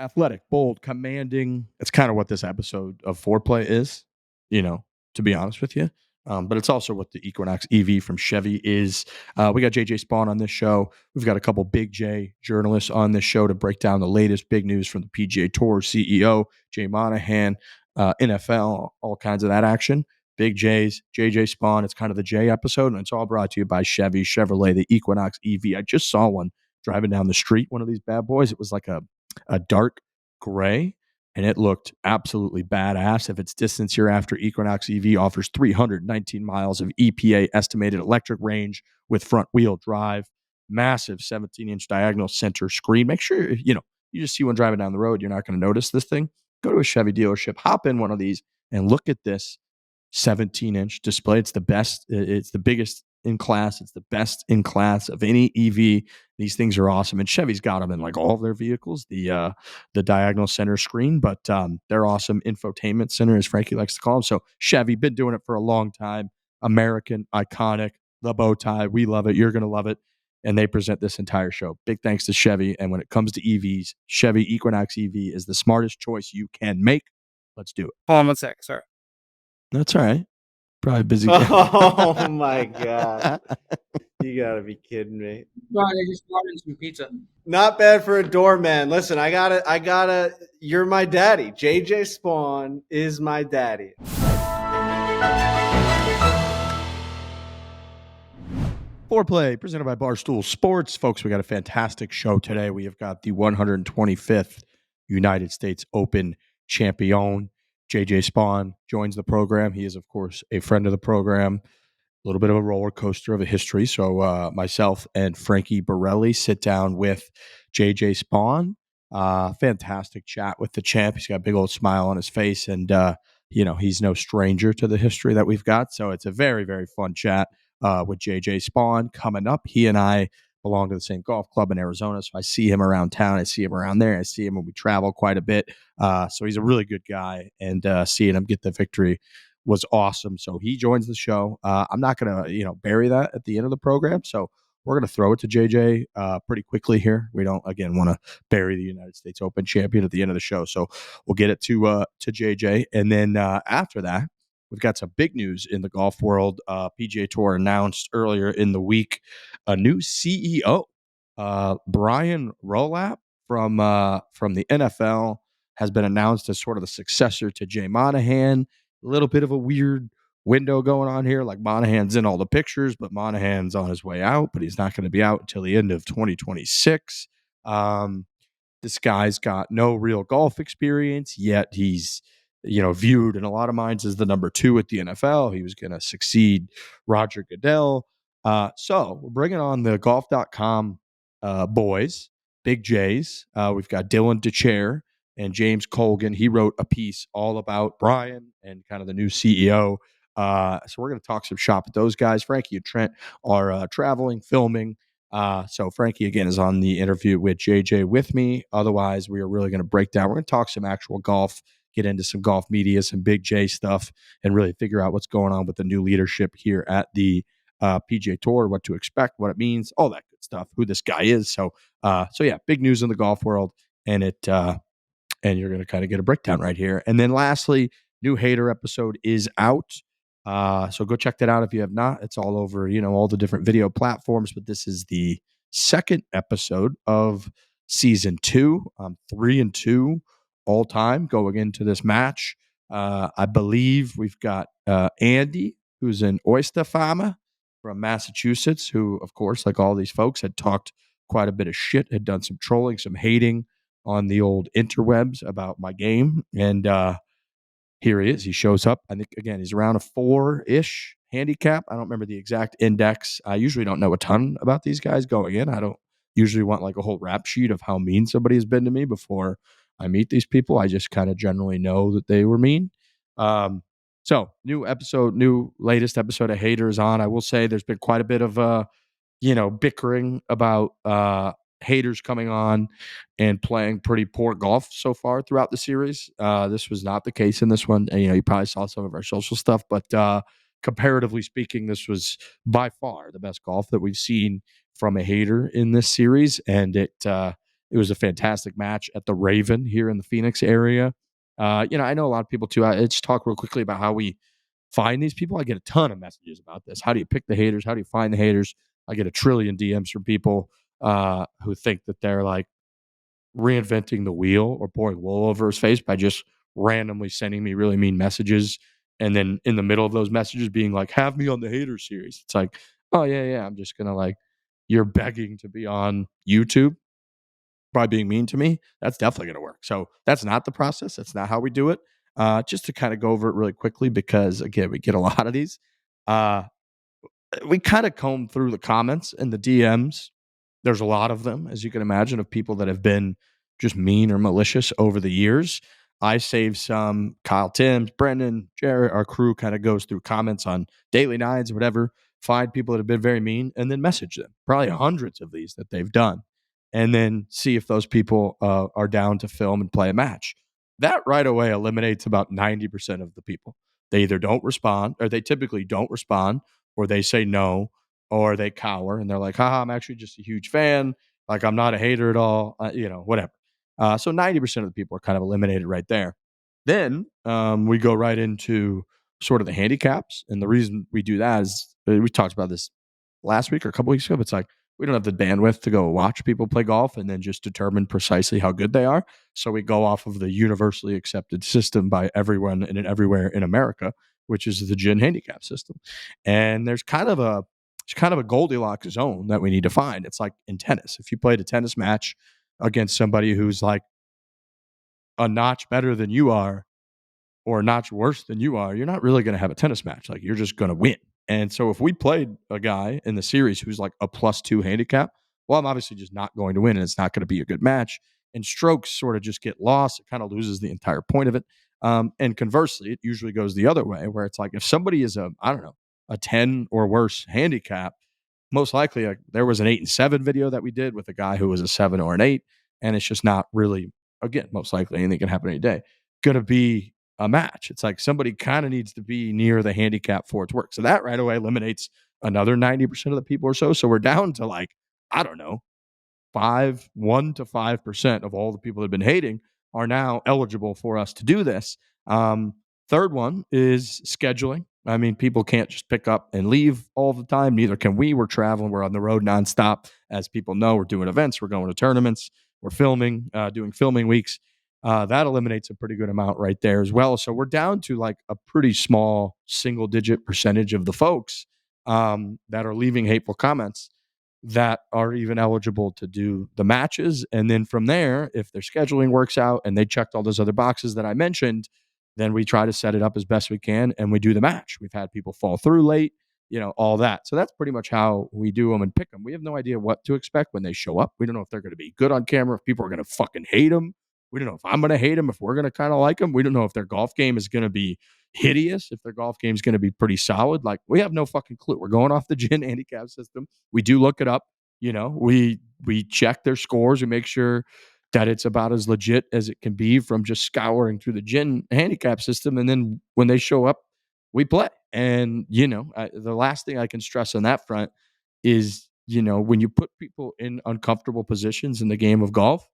athletic, bold, commanding. It's kind of what this episode of Foreplay is, to be honest with you. But it's also what the Equinox EV from Chevy is. We got JJ Spaun on this show. We've got a couple Big J journalists on this show to break down the latest big news from the PGA Tour, CEO, Jay Monahan, NFL, all kinds of that action. Big J's, JJ Spaun. It's kind of the J episode, and it's all brought to you by Chevy Chevrolet, the Equinox EV. I just saw one driving down the street, one of these bad boys. It was like a dark gray, and it looked absolutely badass. If it's distance you're after, Equinox EV offers 319 miles of EPA estimated electric range with front wheel drive, massive 17-inch diagonal center screen. Make sure, you just see one driving down the road, you're not going to notice this thing. Go to a Chevy dealership, hop in one of these, and look at this 17-inch display. It's the best. It's the biggest in class. It's the best in class of any EV. These things are awesome, and Chevy's got them in like all of their vehicles. The diagonal center screen, but they're awesome. Infotainment center, as Frankie likes to call them. So Chevy, been doing it for a long time. American, iconic, the bow tie. We love it. You're gonna love it. And they present this entire show. Big thanks to Chevy. And when it comes to EVs, Chevy Equinox EV is the smartest choice you can make. Let's do it. Hold on 1 sec. Sorry. That's all right. Probably busy. Oh my God. You gotta be kidding me. I just brought in some pizza. Not bad for a doorman. Listen, I gotta, you're my daddy. JJ Spaun is my daddy. Foreplay, presented by Barstool Sports. Folks, we got a fantastic show today. We have got the 125th United States Open champion. JJ Spaun joins the program. He is, of course, a friend of the program. A little bit of a roller coaster of a history. So myself and Frankie Borelli sit down with JJ Spaun. Fantastic chat with the champ. He's got a big old smile on his face, and he's no stranger to the history that we've got. So it's a very, very fun chat with JJ Spaun coming up. He and I belong to the same golf club in Arizona, so I see him around town. I see him around there. I see him when we travel quite a bit. So he's a really good guy, and seeing him get the victory was awesome. So he joins the show. I'm not going to, bury that at the end of the program. So we're going to throw it to JJ pretty quickly here. We don't, again, want to bury the United States Open champion at the end of the show. So we'll get it to JJ. And then after that, we've got some big news in the golf world. PGA Tour announced earlier in the week a new CEO. Brian Rolap from the NFL has been announced as sort of the successor to Jay Monahan. A little bit of a weird window going on here. Like Monahan's in all the pictures, but Monahan's on his way out, but he's not going to be out until the end of 2026. This guy's got no real golf experience, yet he's viewed in a lot of minds as the number 2 at the NFL. He was going to succeed Roger Goodell. So we're bringing on the golf.com boys, Big J's. We've got Dylan DeChair and James Kogan. He wrote a piece all about Brian and kind of the new CEO. So we're going to talk some shop with those guys. Frankie and Trent are traveling, filming. So Frankie, again, is on the interview with JJ with me. Otherwise, we are really going to break down. We're going to talk some actual golf, get into some golf media, some Big J stuff, and really figure out what's going on with the new leadership here at the PGA Tour, what to expect, what it means, all that good stuff, who this guy is. So yeah, big news in the golf world, and and you're going to kind of get a breakdown right here. And then lastly, new Hater episode is out. So go check that out if you have not. It's all over, all the different video platforms, but this is the second episode of season 2. 3-2 all time going into this match. I believe we've got Andy, who's an oyster farmer from Massachusetts, who, of course, like all these folks, had talked quite a bit of shit, had done some trolling, some hating on the old interwebs about my game. And here he is. He shows up. I think, again, he's around a 4-ish handicap. I don't remember the exact index. I usually don't know a ton about these guys going in. I don't usually want like a whole rap sheet of how mean somebody has been to me before I meet these people. I just kind of generally know that they were mean. So latest episode of Haters on. I will say there's been quite a bit of, bickering about haters coming on and playing pretty poor golf so far throughout the series. This was not the case in this one. And, you probably saw some of our social stuff, but comparatively speaking, this was by far the best golf that we've seen from a hater in this series. And it It was a fantastic match at the Raven here in the Phoenix area. I know a lot of people too. I just talk real quickly about how we find these people. I get a ton of messages about this. How do you pick the haters? How do you find the haters? I get a trillion DMs from people who think that they're like reinventing the wheel or pouring wool over his face by just randomly sending me really mean messages. And then in the middle of those messages being like, have me on the hater series. It's like, oh, yeah. I'm just going to like, you're begging to be on YouTube by being mean to me. That's definitely going to work. So that's not the process. That's not how we do it. Just to kind of go over it really quickly, because again, we get a lot of these. We kind of comb through the comments and the DMs. There's a lot of them, as you can imagine, of people that have been just mean or malicious over the years. I saved some. Kyle Timms, Brendan, Jared, our crew kind of goes through comments on daily nines or whatever, find people that have been very mean, and then message them. Probably hundreds of these that they've done, and then see if those people are down to film and play a match. That right away eliminates about 90% of the people. They either don't respond, or they typically don't respond, or they say no, or they cower and they're like, haha, I'm actually just a huge fan. Like, I'm not a hater at all, whatever. So 90% of the people are kind of eliminated right there. Then we go right into sort of the handicaps. And the reason we do that is we talked about this last week or a couple weeks ago, but it's like we don't have the bandwidth to go watch people play golf and then just determine precisely how good they are. So we go off of the universally accepted system by everyone and everywhere in America, which is the GIN handicap system. And there's kind of a Goldilocks zone that we need to find. It's like in tennis. If you played a tennis match against somebody who's like a notch better than you are or a notch worse than you are, you're not really going to have a tennis match. Like, you're just going to win. And so if we played a guy in the series who's like a +2 handicap, well, I'm obviously just not going to win, and it's not going to be a good match. And strokes sort of just get lost. It kind of loses the entire point of it. And conversely, it usually goes the other way, where it's like if somebody is a 10 or worse handicap, most likely there was an 8-7 video that we did with a guy who was a 7 or an 8, and it's just not really, again, most likely anything can happen any day, going to be a match. It's like somebody kind of needs to be near the handicap for it to work. So that right away eliminates another 90% of the people or so. So we're down to like, I don't know, 1 to 5% of all the people that have been hating are now eligible for us to do this. Third one is scheduling. I mean, people can't just pick up and leave all the time. Neither can we. We're traveling. We're on the road nonstop. As people know, we're doing events. We're going to tournaments. We're filming, doing filming weeks. That eliminates a pretty good amount right there as well. So we're down to like a pretty small single-digit percentage of the folks that are leaving hateful comments that are even eligible to do the matches. And then from there, if their scheduling works out and they checked all those other boxes that I mentioned, then we try to set it up as best we can and we do the match. We've had people fall through late, all that. So that's pretty much how we do them and pick them. We have no idea what to expect when they show up. We don't know if they're going to be good on camera, if people are going to fucking hate them. We don't know if I'm going to hate them, if we're going to kind of like them. We don't know if their golf game is going to be hideous, if their golf game is going to be pretty solid. Like, we have no fucking clue. We're going off the GIN handicap system. We do look it up. We check their scores. We make sure that it's about as legit as it can be from just scouring through the GIN handicap system. And then when they show up, we play. And, the last thing I can stress on that front is, when you put people in uncomfortable positions in the game of golf,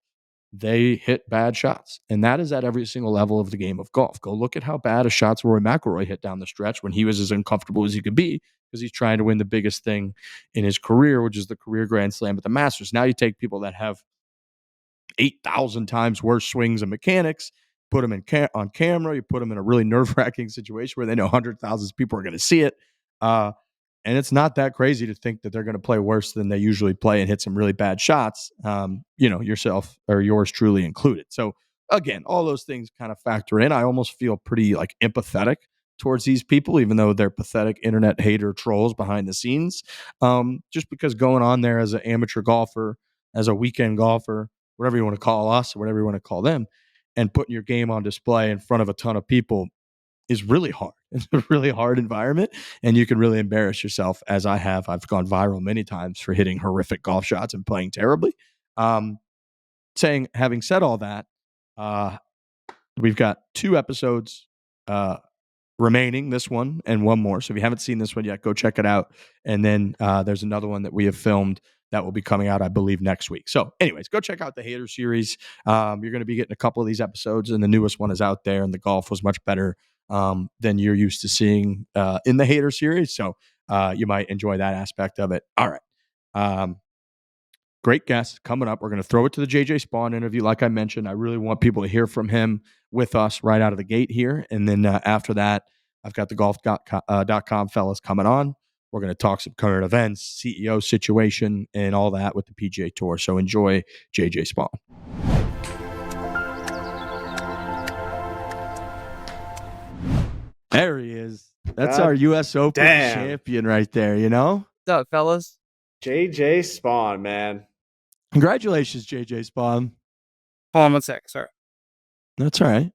they hit bad shots. And that is at every single level of the game of golf. Go look at how bad a shots Rory McIlroy hit down the stretch when he was as uncomfortable as he could be, because he's trying to win the biggest thing in his career, which is the career Grand Slam at the Masters. Now you take people that have 8,000 times worse swings and mechanics, put them on camera, you put them in a really nerve-wracking situation where they know 100,000 people are going to see it. And it's not that crazy to think that they're going to play worse than they usually play and hit some really bad shots, yourself or yours truly included. So again, all those things kind of factor in. I almost feel pretty like empathetic towards these people, even though they're pathetic internet hater trolls behind the scenes. Just because going on there as an amateur golfer, as a weekend golfer, whatever you want to call us or whatever you want to call them, and putting your game on display in front of a ton of people is really hard. It's a really hard environment, and you can really embarrass yourself, as I have. I've gone viral many times for hitting horrific golf shots and playing terribly. Having said all that, we've got 2 episodes remaining, this one and one more. So if you haven't seen this one yet, go check it out. And then there's another one that we have filmed that will be coming out, I believe, next week. So anyways, go check out the Hater series. You're going to be getting a couple of these episodes, and the newest one is out there, and the golf was much better than you're used to seeing in the Hater series. So you might enjoy that aspect of it. All right. Great guest coming up. We're going to throw it to the JJ Spaun interview. Like I mentioned, I really want people to hear from him with us right out of the gate here. And then after that, I've got the golf.com fellas coming on. We're going to talk some current events, CEO situation, and all that with the PGA Tour. So enjoy JJ Spaun. There he is. That's our U.S. Open champion right there, you know? What's up, fellas? JJ Spaun, man. Congratulations, JJ Spaun. Hold on one sec, sorry. That's all right.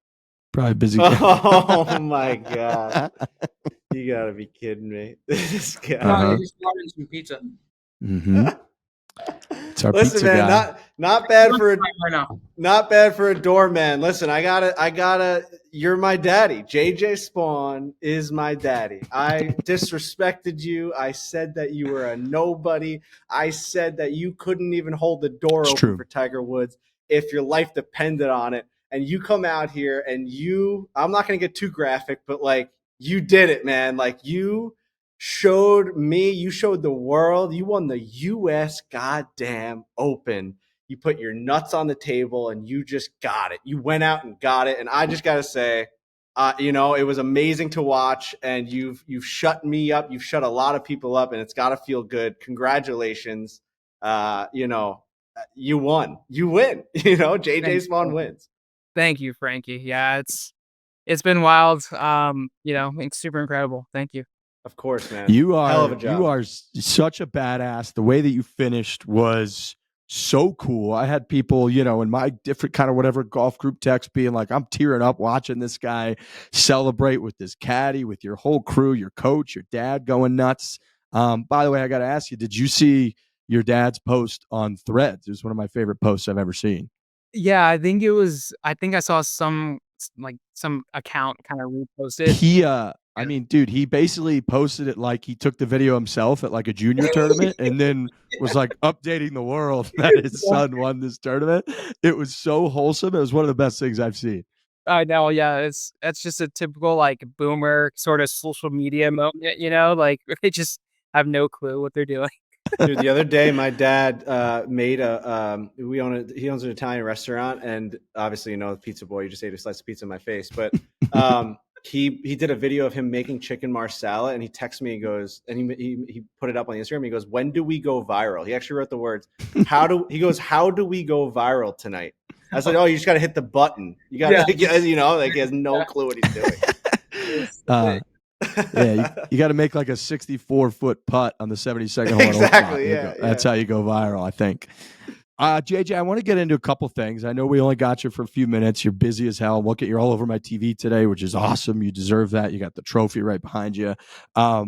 Probably busy. Oh my god! You gotta be kidding me. This guy. I just wanted some pizza. Mm-hmm. It's our Listen, pizza man, guy. not bad for a doorman. Listen, I gotta. You're my daddy. JJ Spaun is my daddy. I disrespected you. I said that you were a nobody. I said that you couldn't even hold the door open for Tiger Woods if your life depended on it. And you come out here and I'm not going to get too graphic, but like you did it, man. Like you showed me, you showed the world, you won the US goddamn Open. You put your nuts on the table and you just got it. You went out and got it. And I just got to say, it was amazing to watch, and you've shut me up. You've shut a lot of people up, and it's got to feel good. Congratulations. You won. You win. JJ Spaun wins. Thank you, Frankie. Yeah, it's been wild. It's super incredible. Thank you. Of course, man. You Hell of a job. You are such a badass. The way that you finished was so cool. I had people, in my different kind of whatever golf group text being like, I'm tearing up watching this guy celebrate with this caddy, with your whole crew, your coach, your dad going nuts. By the way, I got to ask you, did you see your dad's post on Threads? It was one of my favorite posts I've ever seen. Yeah, I think I saw some account kind of reposted. He basically posted it like he took the video himself at like a junior tournament and then was like updating the world that his son won this tournament. It was so wholesome. It was one of the best things I've seen. I know, yeah. That's just a typical like boomer sort of social media moment, like they just have no clue what they're doing. Dude, the other day, my dad made he owns an Italian restaurant, and obviously, the pizza boy, you just ate a slice of pizza in my face. But he did a video of him making chicken marsala, and he texted me. He goes, and he put it up on Instagram. He goes, "When do we go viral?" He actually wrote the words. How do we go viral tonight? I was like, "Oh, you just got to hit the button. You got to, he has no clue what he's doing." You got to make like a 64-foot putt on the 72nd hole. Exactly. That's how you go viral, I think. JJ, I want to get into a couple things. I know we only got you for a few minutes. You're busy as hell. Look, you're all over my TV today, which is awesome. You deserve that. You got the trophy right behind you. I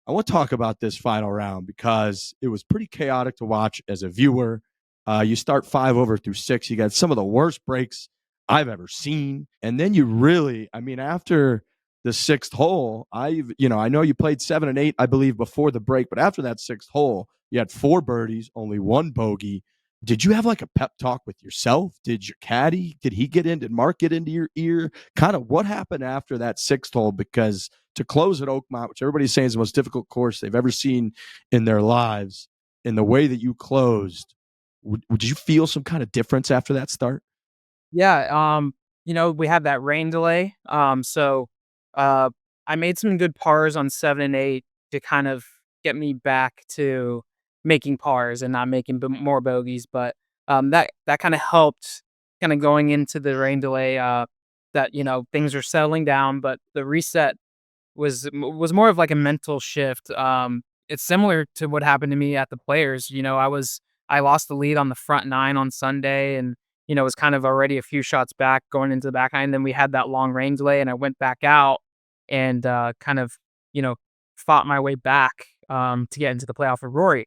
want to talk about this final round because it was pretty chaotic to watch as a viewer. You start 5 over through 6. You got some of the worst breaks I've ever seen. And then you really, after the 6th hole, I know you played 7 and 8, I believe, before the break, but after that 6th hole, you had 4 birdies, only 1 bogey. Did you have like a pep talk with yourself? Did your caddy, did Mark get into your ear? Kind of what happened after that 6th hole? Because to close at Oakmont, which everybody's saying is the most difficult course they've ever seen in their lives, in the way that you closed, would you feel some kind of difference after that start? Yeah, we had that rain delay. So I made some good pars on 7 and 8 to kind of get me back to making pars and not making more bogeys. But that kind of helped kind of going into the rain delay that, things are settling down. But the reset was more of like a mental shift. It's similar to what happened to me at the Players. I lost the lead on the front 9 on Sunday and, was kind of already a few shots back going into the back nine. Then we had that long rain delay and I went back out and kind of, fought my way back to get into the playoff with Rory.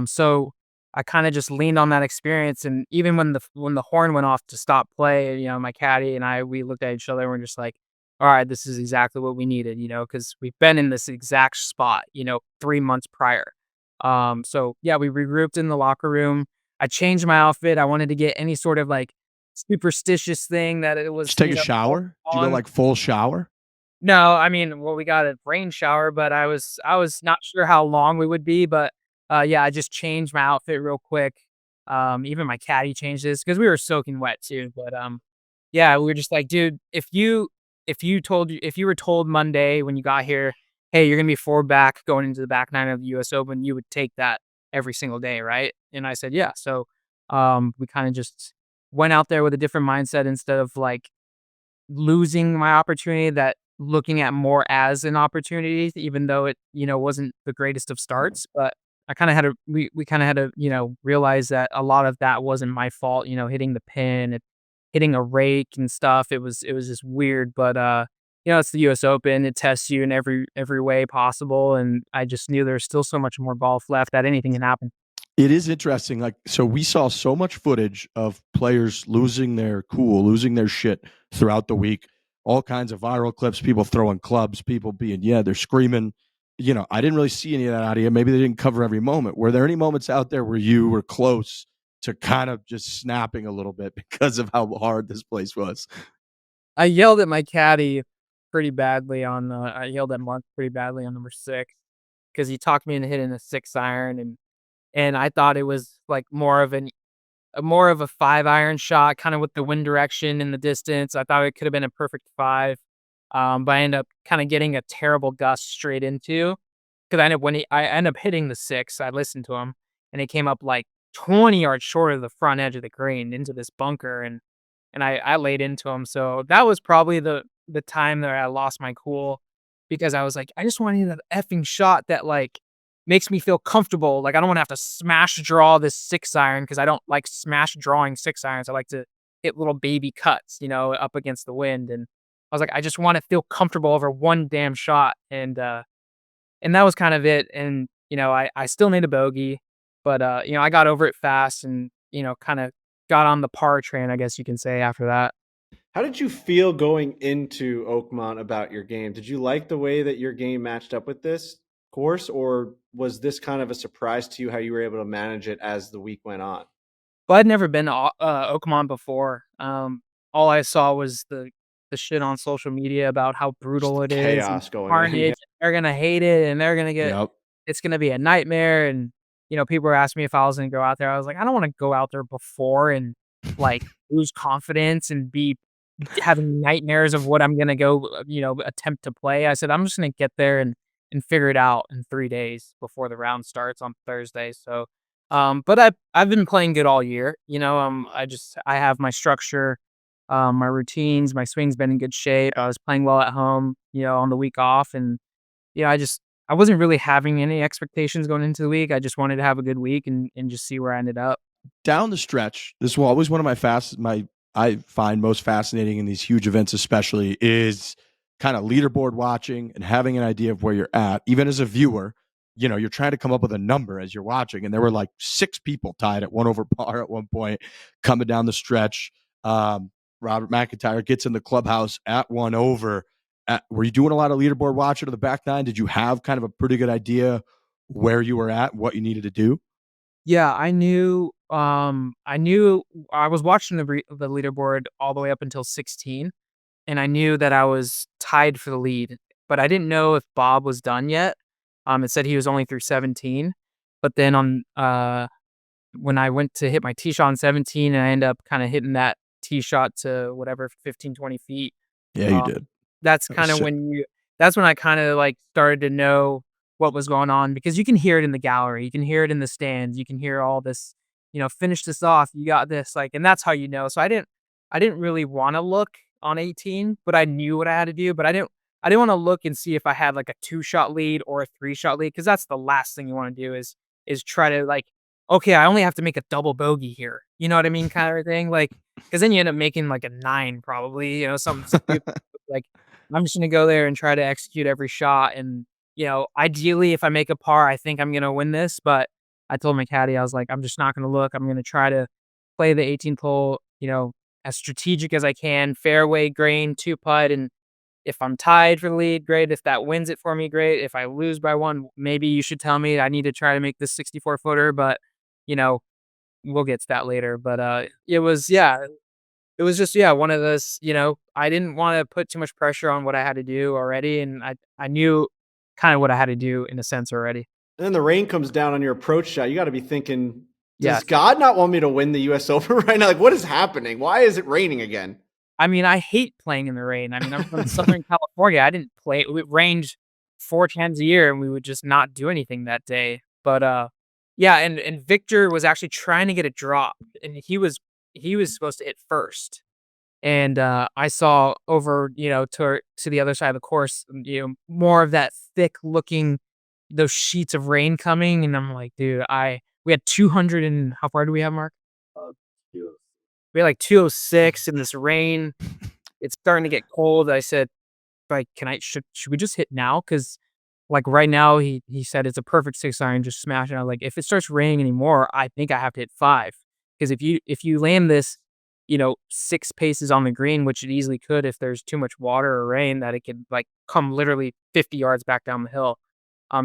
So I kind of just leaned on that experience. And even when the horn went off to stop play, my caddy and we looked at each other and we're just like, all right, this is exactly what we needed, because we've been in this exact spot, 3 months prior. So yeah, we regrouped in the locker room. I changed my outfit. I wanted to get any sort of like superstitious thing that it was, Just take a shower? Did you go on. like full shower? No, I mean, well, we got a rain shower, but I was not sure how long we would be, but, yeah, I just changed my outfit real quick. Even my caddy changed this because we were soaking wet too, but, yeah, we were just like, "Dude, if you were told Monday when you got here, 'Hey, you're gonna be 4 back going into the back 9 of the US Open,' you would take that every single day, right?" And I said, "Yeah." So, we kinda just went out there with a different mindset instead of, like, losing my opportunity, that looking at more as an opportunity, even though it, wasn't the greatest of starts. But I kind of had to, we kind of had to, realize that a lot of that wasn't my fault, hitting the pin, hitting a rake and stuff. It was just weird. But, it's the US Open. It tests you in every way possible. And I just knew there's still so much more golf left that anything can happen. It is interesting. Like, so we saw so much footage of players losing their cool, losing their shit throughout the week. All kinds of viral clips, people throwing clubs, people being, they're screaming. I didn't really see any of that out of you. Maybe they didn't cover every moment. Were there any moments out there where you were close to kind of just snapping a little bit because of how hard this place was? I yelled at my caddy pretty badly I yelled at Mark pretty badly on number 6 because he talked me into hitting a 6 iron, and I thought it was like more of a 5 iron shot, kind of with the wind direction and the distance. I thought it could have been a perfect 5, but I ended up kind of getting a terrible gust straight into, because I ended up hitting the 6. I listened to him, and it came up like 20 yards short of the front edge of the green into this bunker, and I laid into him. So that was probably the time that I lost my cool, because I was like, I just want to hit that effing shot that like makes me feel comfortable. Like I don't want to have to smash draw this 6 iron, because I don't like smash drawing 6 irons. I like to hit little baby cuts, up against the wind. And I was like, I just want to feel comfortable over one damn shot. And that was kind of it. And, I still made a bogey, but, I got over it fast and, kind of got on the par train, I guess you can say, after that. How did you feel going into Oakmont about your game? Did you like the way that your game matched up with this course, or was this kind of a surprise to you how you were able to manage it as the week went on? But I'd never been to Oakmont before. All I saw was the shit on social media about how Just brutal the it is and chaos going on. carnage. They're gonna hate it, and they're gonna get Yep. it's gonna be a nightmare. And people were asking me if I was gonna go out there. I was like, I don't want to go out there before and like lose confidence and be having nightmares of what I'm gonna go, attempt to play. I said I'm just gonna get there and figure it out in 3 days before the round starts on Thursday. So, but I've been playing good all year. I have my structure, my routines, my swing's been in good shape. I was playing well at home, on the week off, and I wasn't really having any expectations going into the week. I just wanted to have a good week and just see where I ended up. Down the stretch, this was always one of my I find most fascinating in these huge events, especially, is kind of leaderboard watching and having an idea of where you're at. Even as a viewer, you're trying to come up with a number as you're watching, and there were like 6 people tied at 1 over par at one point coming down the stretch. Robert McIntyre gets in the clubhouse at 1 over. Were you doing a lot of leaderboard watching to the back 9? Did you have kind of a pretty good idea where you were at, what you needed to do? Yeah, I knew I was watching the leaderboard all the way up until 16, and I knew that I was tied for the lead, but I didn't know if Bob was done yet. It said he was only through 17, but then when I went to hit my tee shot on 17, and I end up kind of hitting that tee shot to whatever 15, 20 feet. Yeah, you uh, did. that's That was kind of sick. that's when I kind of like started to know what was going on, because you can hear it in the gallery, you can hear it in the stands, you can hear all this, finish this off, you got this, like, and that's how you know. So I didn't really want to look on 18, but I knew what I had to do. But I didn't want to look and see if I had like a 2-shot lead or a 3-shot lead, because that's the last thing you want to do is try to like, okay, I only have to make a double bogey here. You know what I mean? Kind of thing. Like, because then you end up making like a 9 probably, something stupid. Like, I'm just gonna go there and try to execute every shot. And, ideally, if I make a par, I think I'm gonna win this. But I told my caddy, I was like, I'm just not gonna look. I'm gonna try to play the 18th hole, as strategic as I can, fairway, grain, 2 putt, and If I'm tied for the lead, great. If that wins it for me, great. If I lose by 1, maybe you should tell me I need to try to make this 64-footer, but, you know, we'll get to that later. But, it was just, one of those, I didn't wanna put too much pressure on what I had to do already, and I knew kinda what I had to do in a sense already. And then the rain comes down on your approach shot. You got to be thinking, does Yes. God not want me to win the U.S. Open right now? Like, what is happening? Why is it raining again? I mean, I hate playing in the rain. I mean, I'm from Southern California. I didn't play it rained 4 times a year, and we would just not do anything that day. But, and Victor was actually trying to get a drop, and he was supposed to hit first. And, I saw over, to the other side of the course, more of that thick looking those sheets of rain coming, and I'm like, "Dude, we had 200 and how far do we have, Mark?" We had, like, 206 in this rain. It's starting to get cold. I said, like, should we just hit now? Because like, right now, he said it's a perfect 6 iron, just smash it. I was like, "If it starts raining anymore, I think I have to hit 5, because if you land this, 6 paces on the green, which it easily could if there's too much water or rain, that it could, like, come literally 50 yards back down the hill."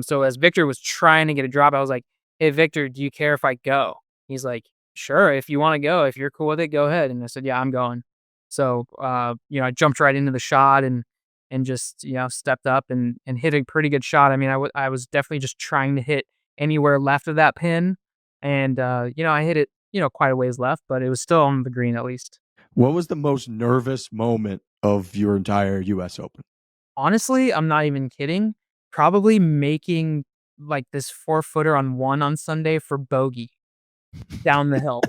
So as Victor was trying to get a drop, I was like, "Hey, Victor, do you care if I go?" He's like, "Sure, if you wanna go, if you're cool with it, go ahead." And I said, "Yeah, I'm going." So, I jumped right into the shot and just, stepped up and hit a pretty good shot. I mean, I was definitely just trying to hit anywhere left of that pin, and, I hit it, quite a ways left, but it was still on the green at least. What was the most nervous moment of your entire US Open? Honestly, I'm not even kidding. Probably making, like, this 4-footer on 1 on Sunday for bogey down the hill.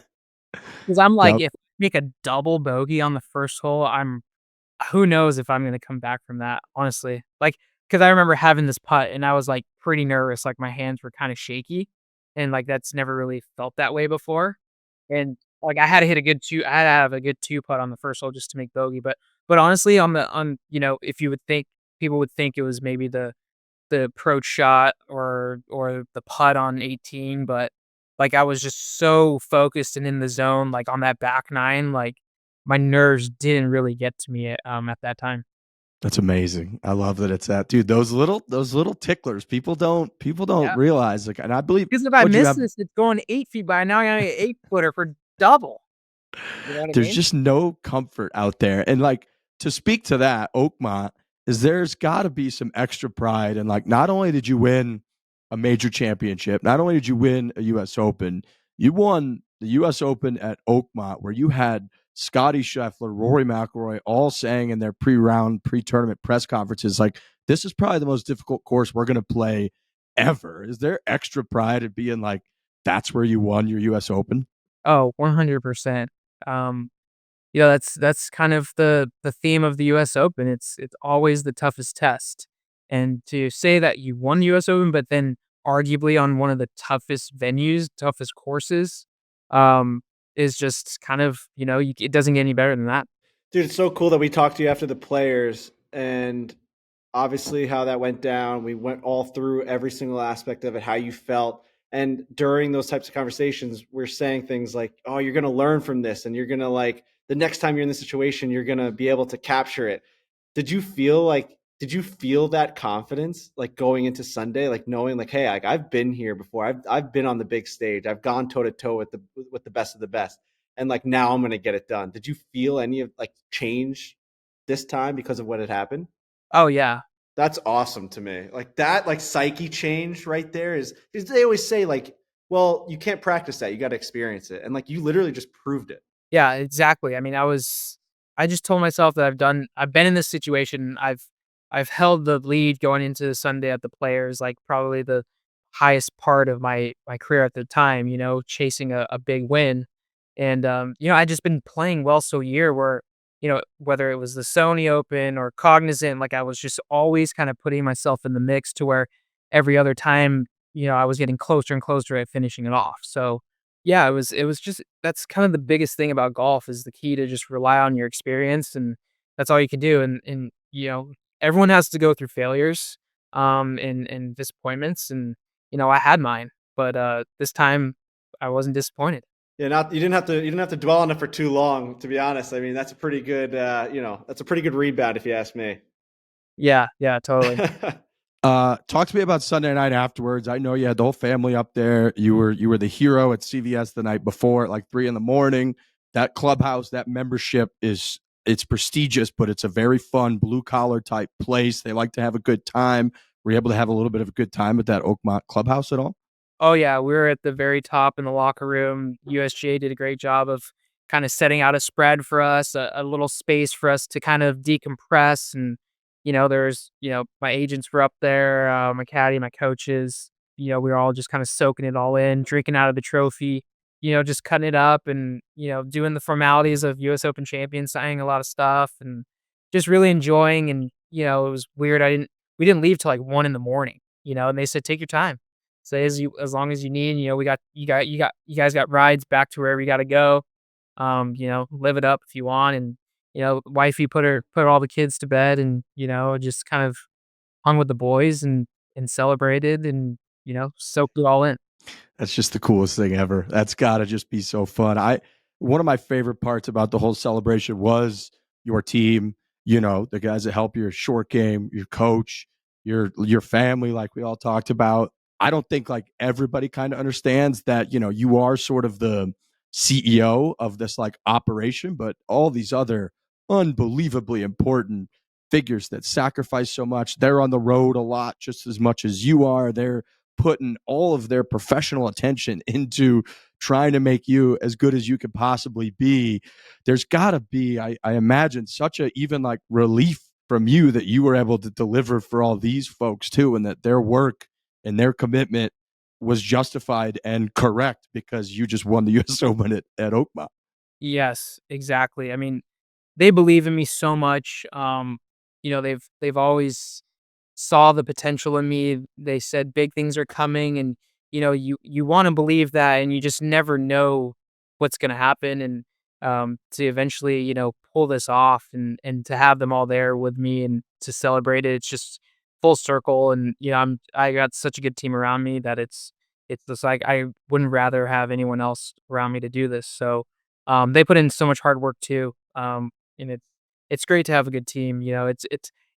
'Cause I'm like, Yep. if I make a double bogey on the first hole, who knows if I'm gonna come back from that, honestly. Like, cause I remember having this putt and I was, like, pretty nervous, like, my hands were kinda shaky, and, like, that's never really felt that way before, and, like, I had to have a good 2 putt on the first hole just to make bogey, but honestly, if you would think people would think it was maybe the approach shot or the putt on 18, but, like, I was just so focused and in the zone, like, on that back 9, like, my nerves didn't really get to me at that time. That's amazing. I love that it's that dude, those little ticklers, people don't Yeah, realize, like, and I believe because if I what you miss have this, it's going 8 feet by now I got an 8-footer for double. You know what I there's mean? just no comfort out there. And like to speak to that, Oakmont, is there's gotta be some extra pride. And like not only did you win a major championship, not only did you win a US Open, you won the US Open at Oakmont where you had Scotty Scheffler, Rory McIlroy all saying in their pre-round, pre-tournament press conferences, like, this is probably the most difficult course we're gonna play ever. Is there extra pride at being like, that's where you won your US Open? Oh, 100%. Um, that's kind of the theme of the US Open. It's always the toughest test. And to say that you won the US Open, but then arguably on one of the toughest venues, toughest courses, um, is just kind of, it doesn't get any better than that. Dude, it's so cool that we talked to you after the players and obviously how that went down. We went all through every single aspect of it, how you felt. And during those types of conversations, we're saying things like, oh, you're going to learn from this. And you're going to like, the next time you're in this situation, you're going to be able to capture it. Did you feel that confidence like going into Sunday, like knowing like, hey, like I've been here before. I've been on the big stage. I've gone toe to toe with the best of the best. And like now I'm going to get it done. Did you feel any of like change this time because of what had happened? Oh, yeah. That's awesome to me. Like that, like psyche change right there is because they always say like, well, you can't practice that. You got to experience it. And like you literally just proved it. Yeah, exactly. I mean, I just told myself that I've been in this situation. I've held the lead going into Sunday at the players, like probably the highest part of my career at the time, chasing a big win. And I just been playing well so year where, whether it was the Sony Open or Cognizant, like I was just always kind of putting myself in the mix to where every other time, I was getting closer and closer at finishing it off. So yeah, it was just that's kind of the biggest thing about golf is the key to just rely on your experience, and that's all you can do, and, everyone has to go through failures, and disappointments, and, I had mine, but, this time I wasn't disappointed. Yeah, not you didn't have to dwell on it for too long, to be honest. I mean, that's a pretty good that's a pretty good rebound if you ask me. Yeah, totally. Talk to me about Sunday night afterwards. I know you had the whole family up there. You were the hero at CVS the night before at like 3 a.m. That clubhouse, that membership it's prestigious, but it's a very fun blue collar type place. They like to have a good time. Were you able to have a little bit of a good time at that Oakmont clubhouse at all? Oh yeah, we were at the very top in the locker room. USGA did a great job of kind of setting out a spread for us, a little space for us to kind of decompress. And, there's, my agents were up there, my caddy, my coaches, we were all just kind of soaking it all in, drinking out of the trophy, just cutting it up and, doing the formalities of US Open champion, signing a lot of stuff and just really enjoying. And, it was weird. We didn't leave till like 1 a.m, and they said, take your time. Say as long as you need, we got you guys got rides back to wherever you gotta go. Live it up if you want. And, wifey put all the kids to bed and, just kind of hung with the boys and celebrated and, soaked it all in. That's just the coolest thing ever. That's got to just be so fun. One of my favorite parts about the whole celebration was your team, the guys that help your short game, your coach, your family like we all talked about. I don't think like everybody kind of understands that, you are sort of the CEO of this like operation, but all these other unbelievably important figures that sacrifice so much, they're on the road a lot just as much as you are. They're putting all of their professional attention into trying to make you as good as you could possibly be. There's got to be, I imagine, such a even like relief from you that you were able to deliver for all these folks too, and that their work and their commitment was justified and correct because you just won the US Open at Oakmont. Yes, exactly. I mean, they believe in me so much. They've always saw the potential in me. They said big things are coming, and you want to believe that, and you just never know what's going to happen. And to eventually, pull this off, and to have them all there with me and to celebrate it, it's just full circle. And I got such a good team around me that it's just like I wouldn't rather have anyone else around me to do this. So they put in so much hard work too. And it's great to have a good team. It's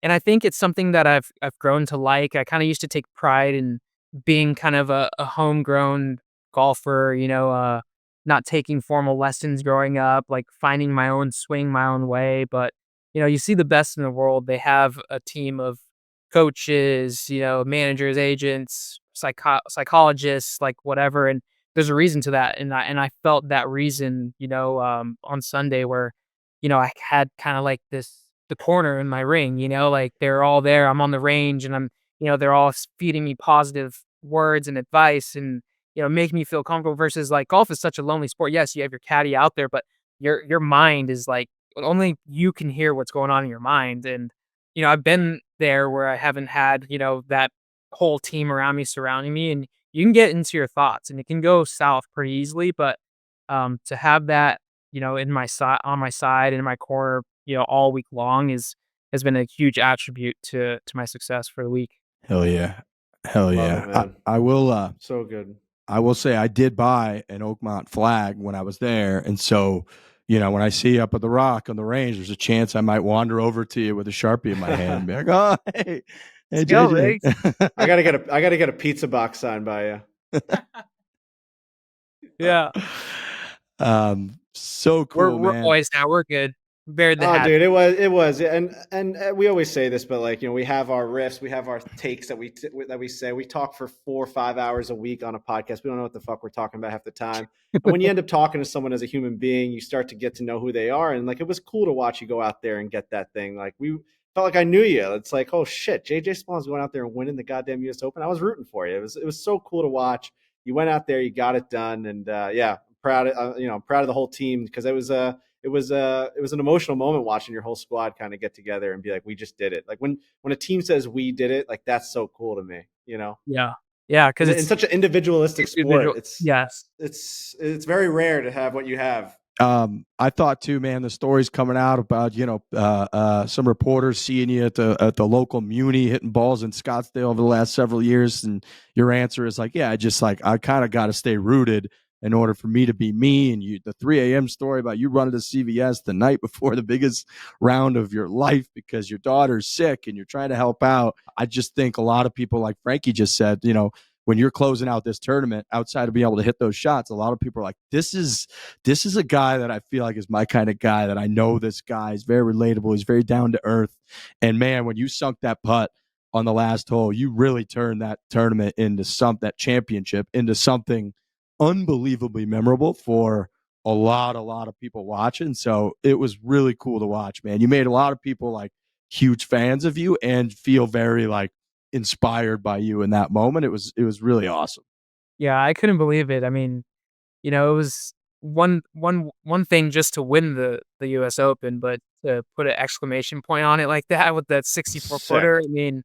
and I think it's something that I've grown to like. I kinda used to take pride in being kind of a homegrown golfer, not taking formal lessons growing up, like, finding my own swing my own way. But, you see the best in the world, they have a team of coaches, managers, agents, psychologists, like, whatever. And there's a reason to that. And I felt that reason, on Sunday where, I had kinda like the corner in my ring, like they're all there. I'm on the range and they're all feeding me positive words and advice and, making me feel comfortable versus like golf is such a lonely sport. Yes, you have your caddy out there, but your mind is like only you can hear what's going on in your mind. And, I've been there where I haven't had, that whole team around me surrounding me, and you can get into your thoughts and it can go south pretty easily. But to have that, in my side, on my side, in my corner, all week long has been a huge attribute to my success for the week. Hell yeah. Hell Love yeah. it, man. I will So good. I will say I did buy an Oakmont flag when I was there. And so, when I see you up at the rock on the range, there's a chance I might wander over to you with a Sharpie in my hand and be like, oh, hey, Go, JJ. I gotta get a pizza box signed by you. Yeah. So cool, We're man. boys now. We're good. Buried the Oh, hat. dude, it was, and we always say this, but like we have our riffs, we have our takes that we say. We talk for 4 or 5 hours a week on a podcast. We don't know what the fuck we're talking about half the time. And when you end up talking to someone as a human being, you start to get to know who they are. And like it was cool to watch you go out there and get that thing. Like we felt like I knew you. It's like, oh shit, JJ Spaun's going out there and winning the goddamn US Open. I was rooting for you. It was so cool to watch. You went out there, you got it done, and yeah, I'm proud of I'm proud of the whole team because it was an emotional moment watching your whole squad kind of get together and be like, we just did it. Like when a team says we did it, like that's so cool to me, Yeah. Yeah, because in such an individualistic sport. Yes. It's very rare to have what you have. I thought too, man, the stories coming out about, some reporters seeing you at the local Muni hitting balls in Scottsdale over the last several years. And your answer is like, yeah, I kind of got to stay rooted. in order for me to be me. And the 3 a.m. story about you running to CVS the night before the biggest round of your life because your daughter's sick and you're trying to help out. I just think a lot of people, like Frankie just said, when you're closing out this tournament, outside of being able to hit those shots, a lot of people are like, this is a guy that I feel like is my kind of guy, that I know this guy is very relatable. He's very down to earth. And man, when you sunk that putt on the last hole, you really turned that tournament into that championship into something unbelievably memorable for a lot of people watching. So it was really cool to watch, man. You made a lot of people like huge fans of you and feel very like inspired by you in that moment. It was really awesome. Yeah, I couldn't believe it. I mean, it was one thing just to win the US Open, but to put an exclamation point on it like that with that 64-footer, I mean,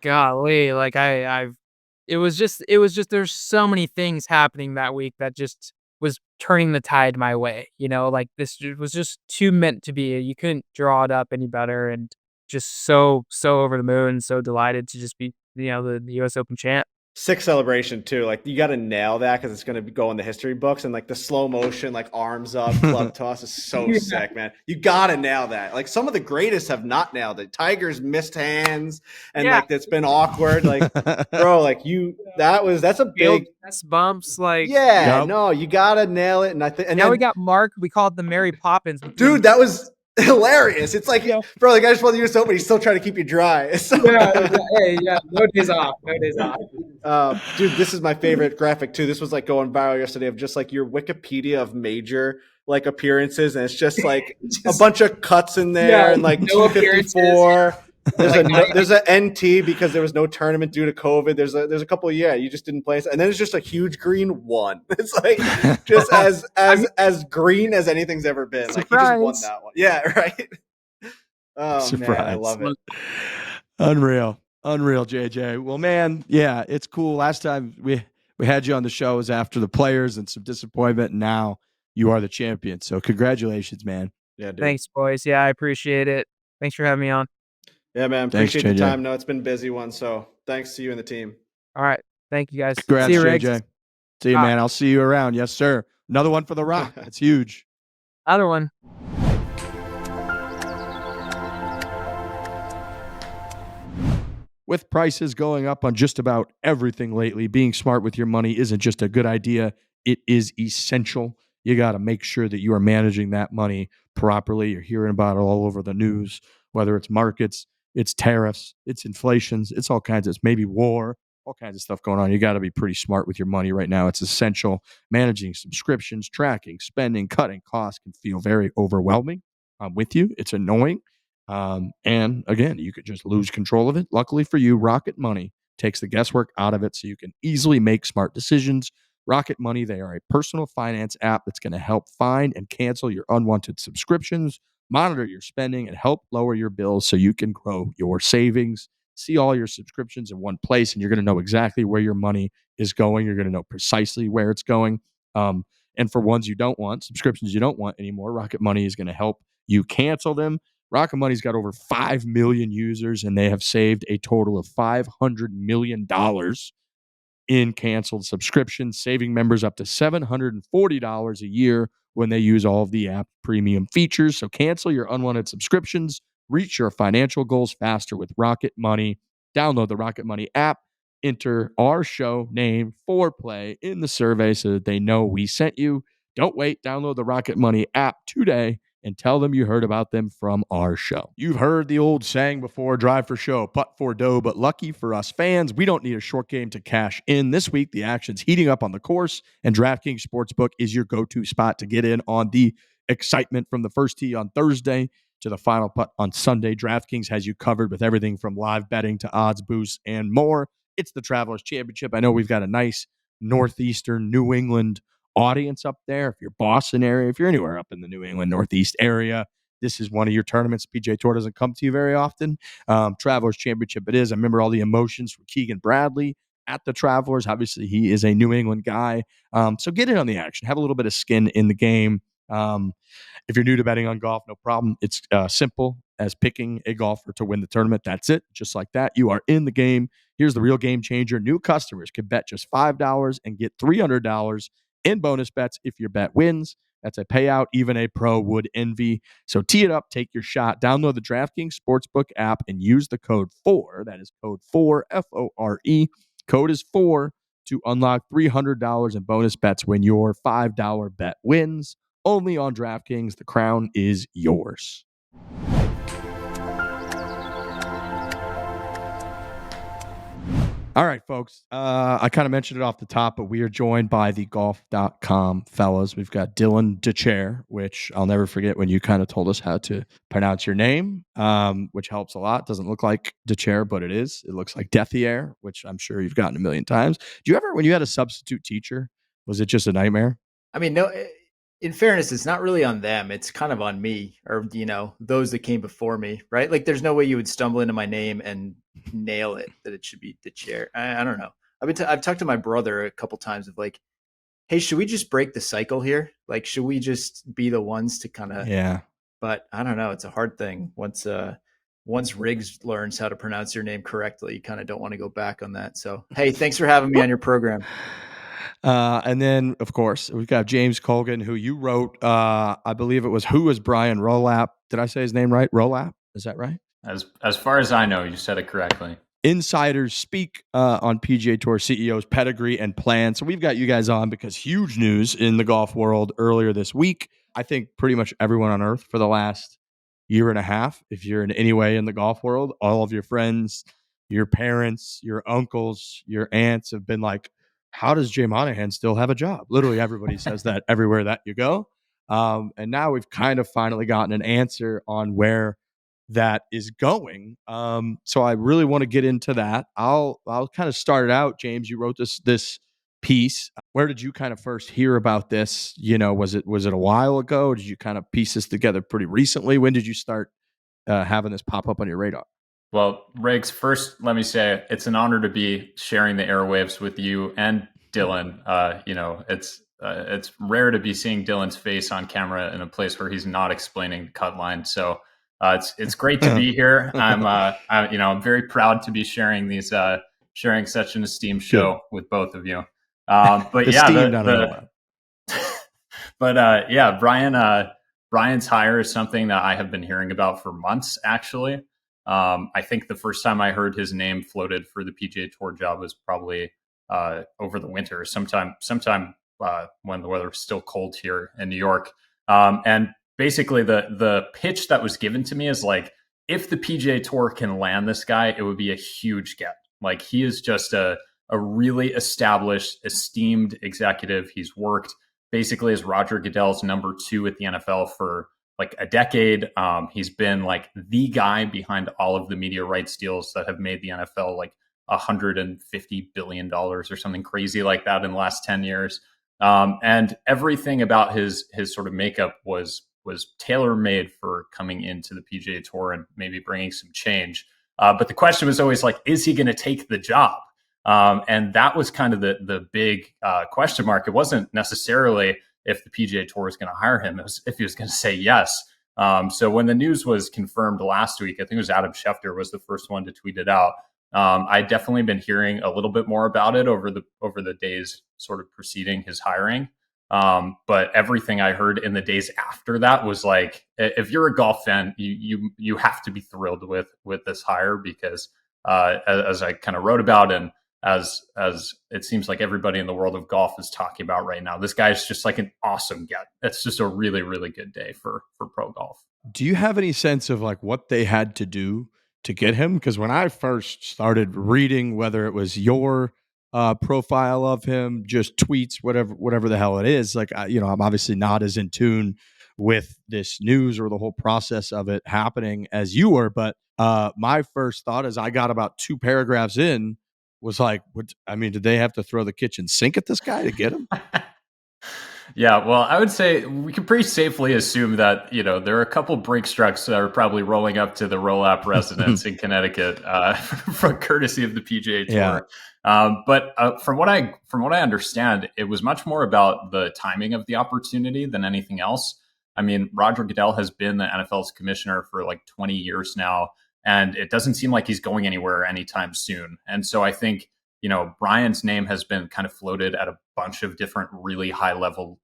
golly, like it was just there's so many things happening that week that just was turning the tide my way, like this was just too meant to be. You couldn't draw it up any better, and just so over the moon, so delighted to just be, the US Open champ. Sick celebration too. Like you got to nail that because it's going to go in the history books. And like the slow motion, like arms up, club toss is so sick, man. You got to nail that. Like some of the greatest have not nailed it. Tiger's missed hands and like it's been awkward. Like bro, like that's a big bumps. Like no, you got to nail it. And I think, and now we got Mark. We call it the Mary Poppins. Dude, that was hilarious. It's like, bro, the guy just won the US Open. He's still trying to keep you dry. So, no days off. Dude, this is my favorite graphic too. This was like going viral yesterday of just like your Wikipedia of major like appearances, and it's just like a bunch of cuts in there and like no 254. There's an NT because there was no tournament due to COVID. There's a couple of you just didn't play, and then it's just a huge green 1. It's like just as green as anything's ever been. Surprise. Like he just won that one. Yeah, right. Oh Surprise. man, I love it. Unreal, JJ. Well, man, yeah, it's cool. Last time we had you on the show was after the players and some disappointment, and now you are the champion. So congratulations, man. Yeah, dude. Thanks, boys. Yeah, I appreciate it. Thanks for having me on. Yeah, man. Appreciate the time. No, it's been a busy one. So thanks to you and the team. All right. Thank you, guys. Congrats, see you, JJ. See you, man. I'll see you around. Yes, sir. Another one for the Rock. That's huge. Other one. With prices going up on just about everything lately, being smart with your money isn't just a good idea. It is essential. You got to make sure that you are managing that money properly. You're hearing about it all over the news, whether it's markets, it's tariffs, it's inflations, it's all kinds of, it's maybe war, all kinds of stuff going on. You got to be pretty smart with your money right now. It's essential. Managing subscriptions, tracking, spending, cutting costs can feel very overwhelming. I'm with you. It's annoying. And again, you could just lose control of it. Luckily for you, Rocket Money takes the guesswork out of it so you can easily make smart decisions. Rocket Money, they are a personal finance app that's going to help find and cancel your unwanted subscriptions, monitor your spending, and help lower your bills so you can grow your savings. See all your subscriptions in one place, and you're going to know exactly where your money is going. You're going to know precisely where it's going. And for ones you don't want, subscriptions you don't want anymore, Rocket Money is going to help you cancel them. Rocket Money's got over 5 million users, and they have saved a total of $500 million in canceled subscriptions, saving members up to $740 a year when they use all of the app premium features. So cancel your unwanted subscriptions, reach your financial goals faster with Rocket Money. Download the Rocket Money app, enter our show name Foreplay in the survey so that they know we sent you. Don't wait. Download the Rocket Money app today and tell them you heard about them from our show. You've heard the old saying before, drive for show, putt for dough, but lucky for us fans, we don't need a short game to cash in. This week, the action's heating up on the course, and DraftKings Sportsbook is your go-to spot to get in on the excitement from the first tee on Thursday to the final putt on Sunday. DraftKings has you covered with everything from live betting to odds boosts and more. It's the Travelers Championship. I know we've got a nice northeastern New England audience up there. If you're Boston area, if you're anywhere up in the New England Northeast area, this is one of your tournaments. PGA Tour doesn't come to you very often. Travelers Championship it is. I remember all the emotions from Keegan Bradley at the Travelers. Obviously, he is a New England guy. So get in on the action. Have a little bit of skin in the game. If you're new to betting on golf, no problem. It's simple as picking a golfer to win the tournament. That's it. Just like that, you are in the game. Here's the real game changer. New customers can bet just $5 and get $300 in bonus bets if your bet wins. That's a payout even a pro would envy. So tee it up, take your shot. Download the DraftKings Sportsbook app and use the code FORE. That is code FORE, F-O-R-E. Code is FORE to unlock $300 in bonus bets when your $5 bet wins. Only on DraftKings. The crown is yours. All right, folks. I kind of mentioned it off the top, but we are joined by the golf.com fellas. We've got Dylan Deair, which I'll never forget when you kind of told us how to pronounce your name, which helps a lot. Doesn't look like Deair, but it is. It looks like Deair, which I'm sure you've gotten a million times. Do you ever, when you had a substitute teacher, was it just a nightmare? I mean, no, in fairness, it's not really on them. It's kind of on me or, those that came before me, right? Like there's no way you would stumble into my name and nail it, that it should be Deair. I don't know. I've talked to my brother a couple times of like, hey, should we just break the cycle here? Like, should we just be the ones to kind of, Yeah. But I don't know. It's a hard thing. Once Riggs learns how to pronounce your name correctly, you kind of don't want to go back on that. So, hey, thanks for having me on your program. And then, of course, we've got James Kogan, who you wrote, I believe it was Who is Brian Rolap? Did I say his name right? Rolap? Is that right? As far as I know, you said it correctly. Insiders speak on PGA Tour CEOs, pedigree, and plan. So we've got you guys on because huge news in the golf world earlier this week. I think pretty much everyone on earth for the last year and a half, if you're in any way in the golf world, all of your friends, your parents, your uncles, your aunts have been like, how does Jay Monahan still have a job? Literally everybody says that everywhere that you go. And now we've kind of finally gotten an answer on where that is going. So I really want to get into that. I'll kind of start it out. James, you wrote this piece. Where did you kind of first hear about this? Was it a while ago? Did you kind of piece this together pretty recently? When did you start having this pop up on your radar? Well, Riggs, first, let me say it's an honor to be sharing the airwaves with you and Dylan. It's rare to be seeing Dylan's face on camera in a place where he's not explaining the cut line. So it's great to be here. I'm very proud to be sharing sharing such an esteemed show with both of you. But Brian's hire is something that I have been hearing about for months, actually. I think the first time I heard his name floated for the PGA Tour job was probably over the winter, sometime when the weather was still cold here in New York. And basically, the pitch that was given to me is like, if the PGA Tour can land this guy, it would be a huge get. Like, he is just a really established, esteemed executive. He's worked basically as Roger Goodell's number 2 at the NFL for like a decade. He's been like the guy behind all of the media rights deals that have made the NFL like $150 billion or something crazy like that in the last 10 years. And everything about his sort of makeup was tailor-made for coming into the PGA Tour and maybe bringing some change. But the question was always like, is he going to take the job? And that was kind of the big question mark. It wasn't necessarily if the PGA Tour was going to hire him. It was if he was going to say yes. So when the news was confirmed last week, I think it was Adam Schefter was the first one to tweet it out. I'd definitely been hearing a little bit more about it over the days sort of preceding his hiring. But everything I heard in the days after that was like, if you're a golf fan, you have to be thrilled with this hire because as I kind of wrote about and as it seems like everybody in the world of golf is talking about right now, this guy is just like an awesome get. It's just a really, really good day for pro golf. Do you have any sense of like what they had to do to get him? Because when I first started reading, whether it was your profile of him, just tweets, whatever the hell it is, like I'm obviously not as in tune with this news or the whole process of it happening as you were. But my first thought as I got about 2 paragraphs in was like, did they have to throw the kitchen sink at this guy to get him? Yeah, well, I would say we can pretty safely assume that, there are a couple brake trucks that are probably rolling up to the Rolapp residence in Connecticut from courtesy of the PGA Tour. Yeah. But from what I understand, it was much more about the timing of the opportunity than anything else. I mean, Roger Goodell has been the NFL's commissioner for like 20 years now, and it doesn't seem like he's going anywhere anytime soon. And so I think, Brian's name has been kind of floated at a bunch of different really high level,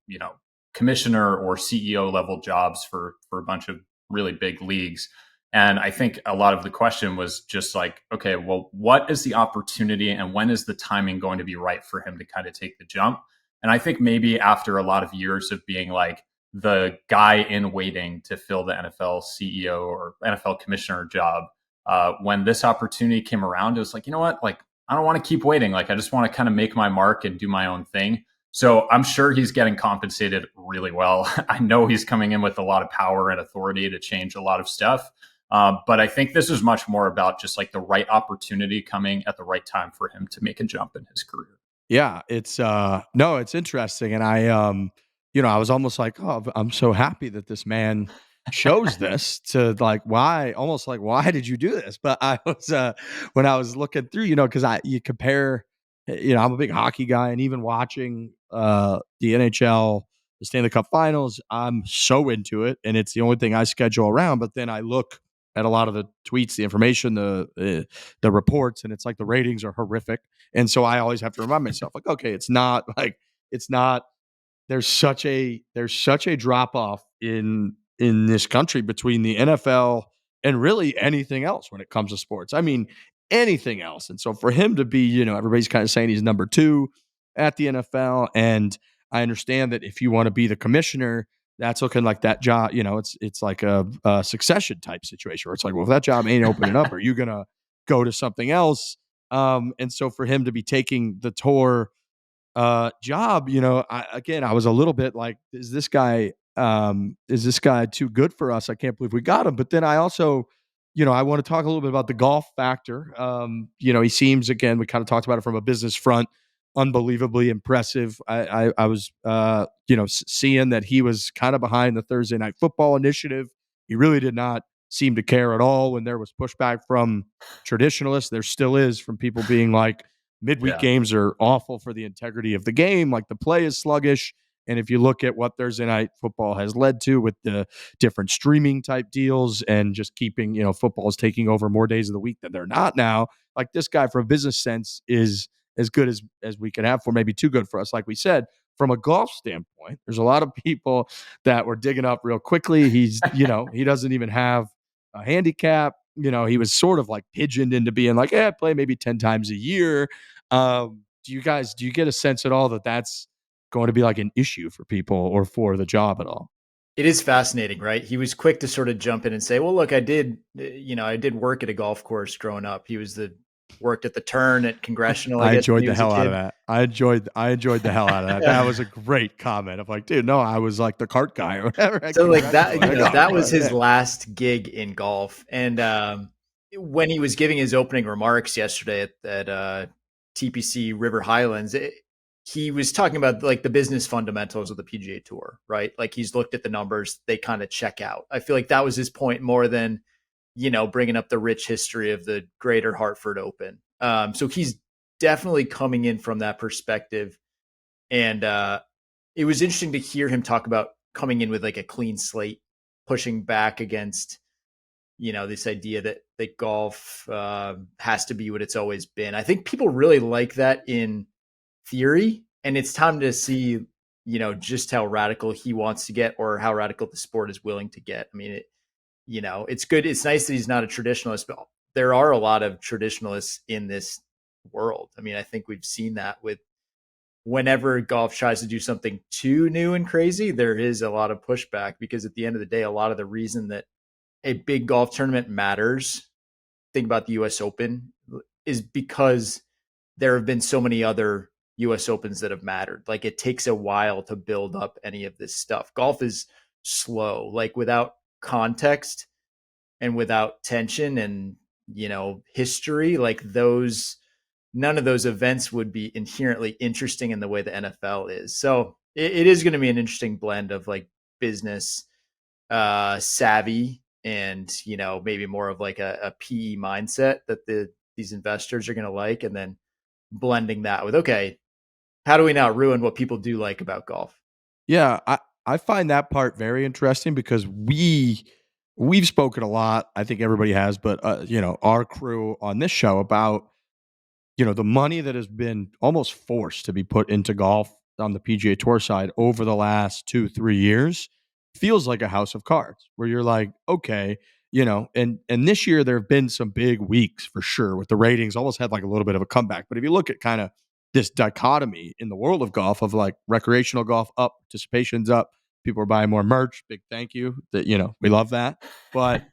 commissioner or CEO level jobs for a bunch of really big leagues. And I think a lot of the question was just like, okay, well, what is the opportunity and when is the timing going to be right for him to kind of take the jump? And I think maybe after a lot of years of being like the guy in waiting to fill the NFL CEO or NFL commissioner job, when this opportunity came around, it was like, you know what, like, I don't want to keep waiting. Like, I just want to kind of make my mark and do my own thing. So I'm sure he's getting compensated really well. I know he's coming in with a lot of power and authority to change a lot of stuff. But I think this is much more about just like the right opportunity coming at the right time for him to make a jump in his career. Yeah, it's no, it's interesting. And I was almost like, oh, I'm so happy that this man chose this to like, why did you do this? But I was when I was looking through, because you compare, I'm a big hockey guy, and even watching the NHL, the Stanley Cup Finals, I'm so into it, and it's the only thing I schedule around. But then I look at a lot of the tweets, the information, the reports, and it's like the ratings are horrific. And so I always have to remind myself, like, okay, it's not there's such a drop off in this country between the NFL and really anything else when it comes to sports. I mean, anything else. And so for him to be, everybody's kind of saying he's number 2 at the NFL. And I understand that if you want to be the commissioner, that's looking like that job, it's like a succession type situation where it's like, well, if that job ain't opening up, are you going to go to something else? And so for him to be taking the tour job, I was a little bit like, is this guy too good for us? I can't believe we got him. But then I also, I want to talk a little bit about the golf factor. He seems, again, we kind of talked about it from a business front, unbelievably impressive. I was, seeing that he was kind of behind the Thursday Night Football initiative. He really did not seem to care at all when there was pushback from traditionalists. There still is, from people being like, midweek games are awful for the integrity of the game. Like, the play is sluggish. And if you look at what Thursday Night Football has led to with the different streaming type deals and just keeping, football is taking over more days of the week than they're not now. Like, this guy, from a business sense, is as good as we could have for, maybe too good for us. Like we said, from a golf standpoint, there's a lot of people that were digging up real quickly. He's, he doesn't even have a handicap. He was sort of like pigeoned into being like, I play maybe 10 times a year. Do you get a sense at all that that's going to be like an issue for people or for the job at all? It is fascinating, right? He was quick to sort of jump in and say, well, look, I did work at a golf course growing up. He worked at the Turn at Congressional. I enjoyed the hell out of that. I enjoyed the hell out of that. That was a great comment of like, dude, no, I was like the cart guy or whatever. So like that, that was his last gig in golf. And when he was giving his opening remarks yesterday at TPC River Highlands, he was talking about like the business fundamentals of the PGA Tour, right? Like, he's looked at the numbers, they kind of check out. I feel like that was his point more than, bringing up the rich history of the Greater Hartford Open. So he's definitely coming in from that perspective. And it was interesting to hear him talk about coming in with like a clean slate, pushing back against, this idea that golf has to be what it's always been. I think people really like that in theory, and it's time to see, just how radical he wants to get, or how radical the sport is willing to get. I mean, it's good. It's nice that he's not a traditionalist, but there are a lot of traditionalists in this world. I mean, I think we've seen that with whenever golf tries to do something too new and crazy, there is a lot of pushback, because at the end of the day, a lot of the reason that a big golf tournament matters, think about the US Open, is because there have been so many other US Opens that have mattered. Like, it takes a while to build up any of this stuff. Golf is slow, like, without context and without tension and, history, like none of those events would be inherently interesting in the way the NFL is. So it is going to be an interesting blend of like business savvy and, maybe more of like a PE mindset that these investors are going to like, and then blending that with, okay, how do we not ruin what people do like about golf? Yeah, I find that part very interesting, because we've spoken a lot. I think everybody has, but our crew on this show about, the money that has been almost forced to be put into golf on the PGA Tour side over the last 2-3 years feels like a house of cards where you're like, okay, and this year there have been some big weeks for sure with the ratings almost had like a little bit of a comeback. But if you look at kind of this dichotomy in the world of golf of like recreational golf up, participation's up, people are buying more merch. Big thank you that, we love that. But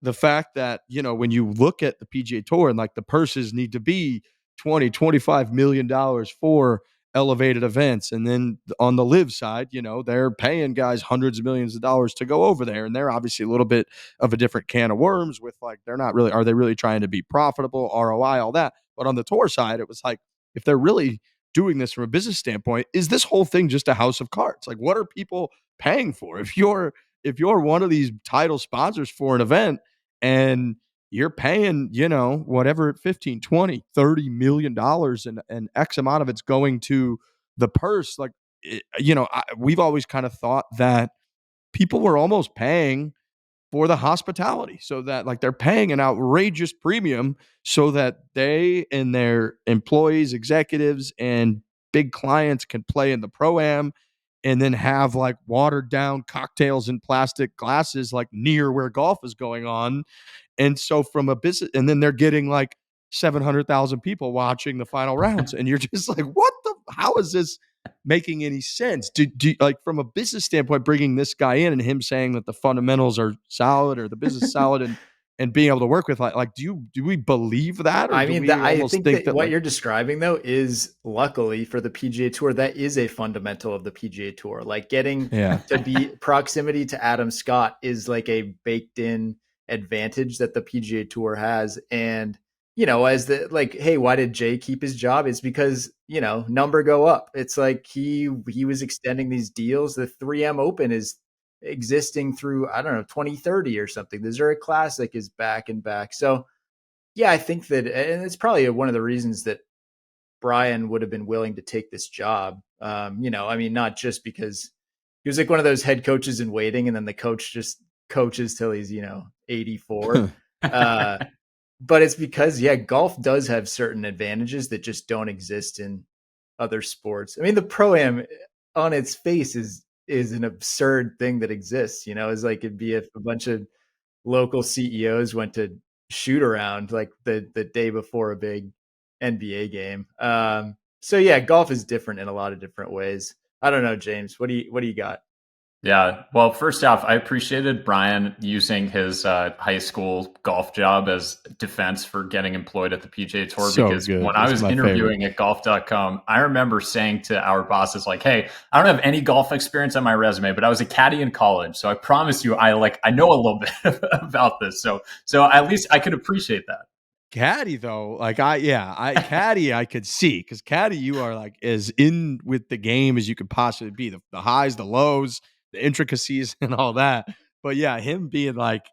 the fact that, when you look at the PGA Tour and like the purses need to be 20-25 million dollars for elevated events, and then on the live side, they're paying guys hundreds of millions of dollars to go over there, and they're obviously a little bit of a different can of worms with like are they really trying to be profitable, ROI, all that. But on the tour side, it was like, if they're really doing this from a business standpoint, is this whole thing just a house of cards? Like, what are people paying for? If you're one of these title sponsors for an event and you're paying, whatever, 15, 20, 30 million dollars and X amount of it's going to the purse. Like, we've always kind of thought that people were almost paying for the hospitality, so that like they're paying an outrageous premium so that they and their employees, executives, and big clients can play in the pro-am and then have like watered down cocktails in plastic glasses like near where golf is going on. And so from a business, and then they're getting like 700,000 people watching the final rounds. And you're just like, how is this making any sense? Do like from a business standpoint, bringing this guy in and him saying that the fundamentals are solid or the business solid and being able to work with like, do we believe that? Or I do mean, we I almost think that what like, you're describing though is luckily for the PGA Tour, that is a fundamental of the PGA Tour. Like getting to be proximity to Adam Scott is like a baked in advantage that the PGA Tour has. And, as the like, hey, why did Jay keep his job? It's because, number go up. It's like he was extending these deals. The 3M Open is existing through, I don't know, 2030 or something. The Zurich Classic is back and back. So yeah, I think that, and it's probably one of the reasons that Brian would have been willing to take this job. I mean, not just because he was like one of those head coaches in waiting, and then the coach just coaches till he's, 84. But it's because, golf does have certain advantages that just don't exist in other sports. I mean, the Pro-Am on its face is an absurd thing that exists, it's like it'd be if a bunch of local CEOs went to shoot around like the day before a big NBA game. So yeah, golf is different in a lot of different ways. I don't know, James, what do you got? Yeah. Well, first off, I appreciated Brian using his high school golf job as defense for getting employed at the PGA Tour. So because good. when I was interviewing at golf.com, I remember saying to our bosses, like, hey, I don't have any golf experience on my resume, but I was a caddy in college. So I promise you, I know a little bit about this. So at least I could appreciate that. Caddy though, like Caddy I could see, because Caddy, you are like as in with the game as you could possibly be, the highs, the lows, the intricacies and all that. But yeah, him being like,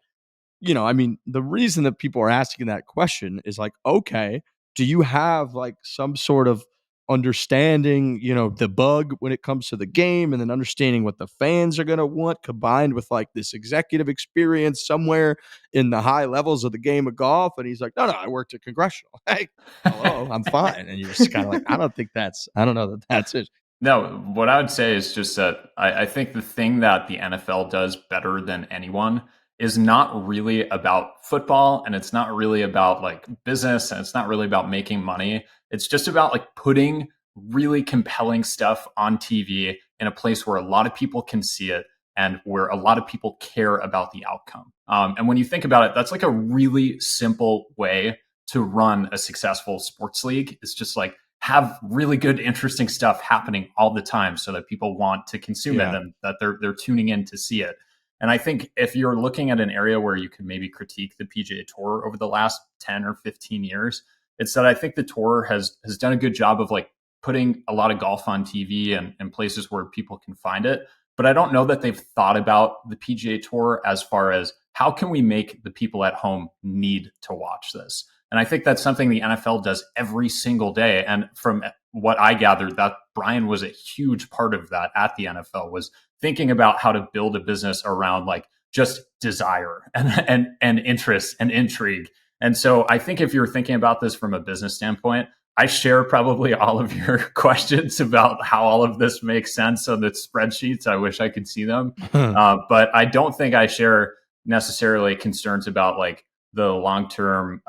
I mean, the reason that people are asking that question is like, okay, do you have like some sort of understanding, the bug when it comes to the game, and then understanding what the fans are going to want, combined with like this executive experience somewhere in the high levels of the game of golf? And he's like, no, I worked at Congressional. Hey, hello, I'm fine. And you're just kind of like, I don't know that that's it. No, what I would say is just that I think the thing that the NFL does better than anyone is not really about football, and it's not really about like business, and it's not really about making money. It's just about like putting really compelling stuff on TV in a place where a lot of people can see it and where a lot of people care about the outcome. And when you think about it, that's like a really simple way to run a successful sports league. It's just like have really good, interesting stuff happening all the time so that people want to consume it and that they're tuning in to see it. And I think if you're looking at an area where you could maybe critique the PGA Tour over the last 10 or 15 years, it's that I think the tour has done a good job of like putting a lot of golf on TV and places where people can find it. But I don't know that they've thought about the PGA Tour as far as how can we make the people at home need to watch this? And I think that's something the NFL does every single day. And from what I gathered, that Brian was a huge part of that at the NFL, was thinking about how to build a business around like just desire and interest and intrigue. And so I think if you're thinking about this from a business standpoint, I share probably all of your questions about how all of this makes sense on the spreadsheets. I wish I could see them. But I don't think I share necessarily concerns about like the long-term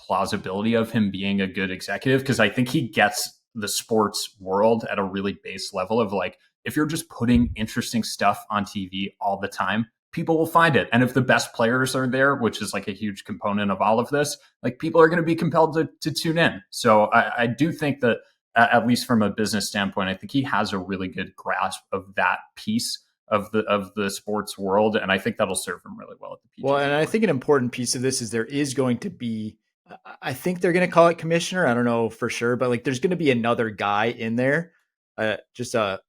plausibility of him being a good executive, because I think he gets the sports world at a really base level of like, if you're just putting interesting stuff on TV all the time, people will find it. And if the best players are there, which is like a huge component of all of this, like people are going to be compelled to tune in. So I do think that at least from a business standpoint, I think he has a really good grasp of that piece of the sports world. And I think that'll serve him really well at the PGA. Well, and I think an important piece of this is there is going to be, I think they're going to call it commissioner. I don't know for sure, but like there's going to be another guy in there, just a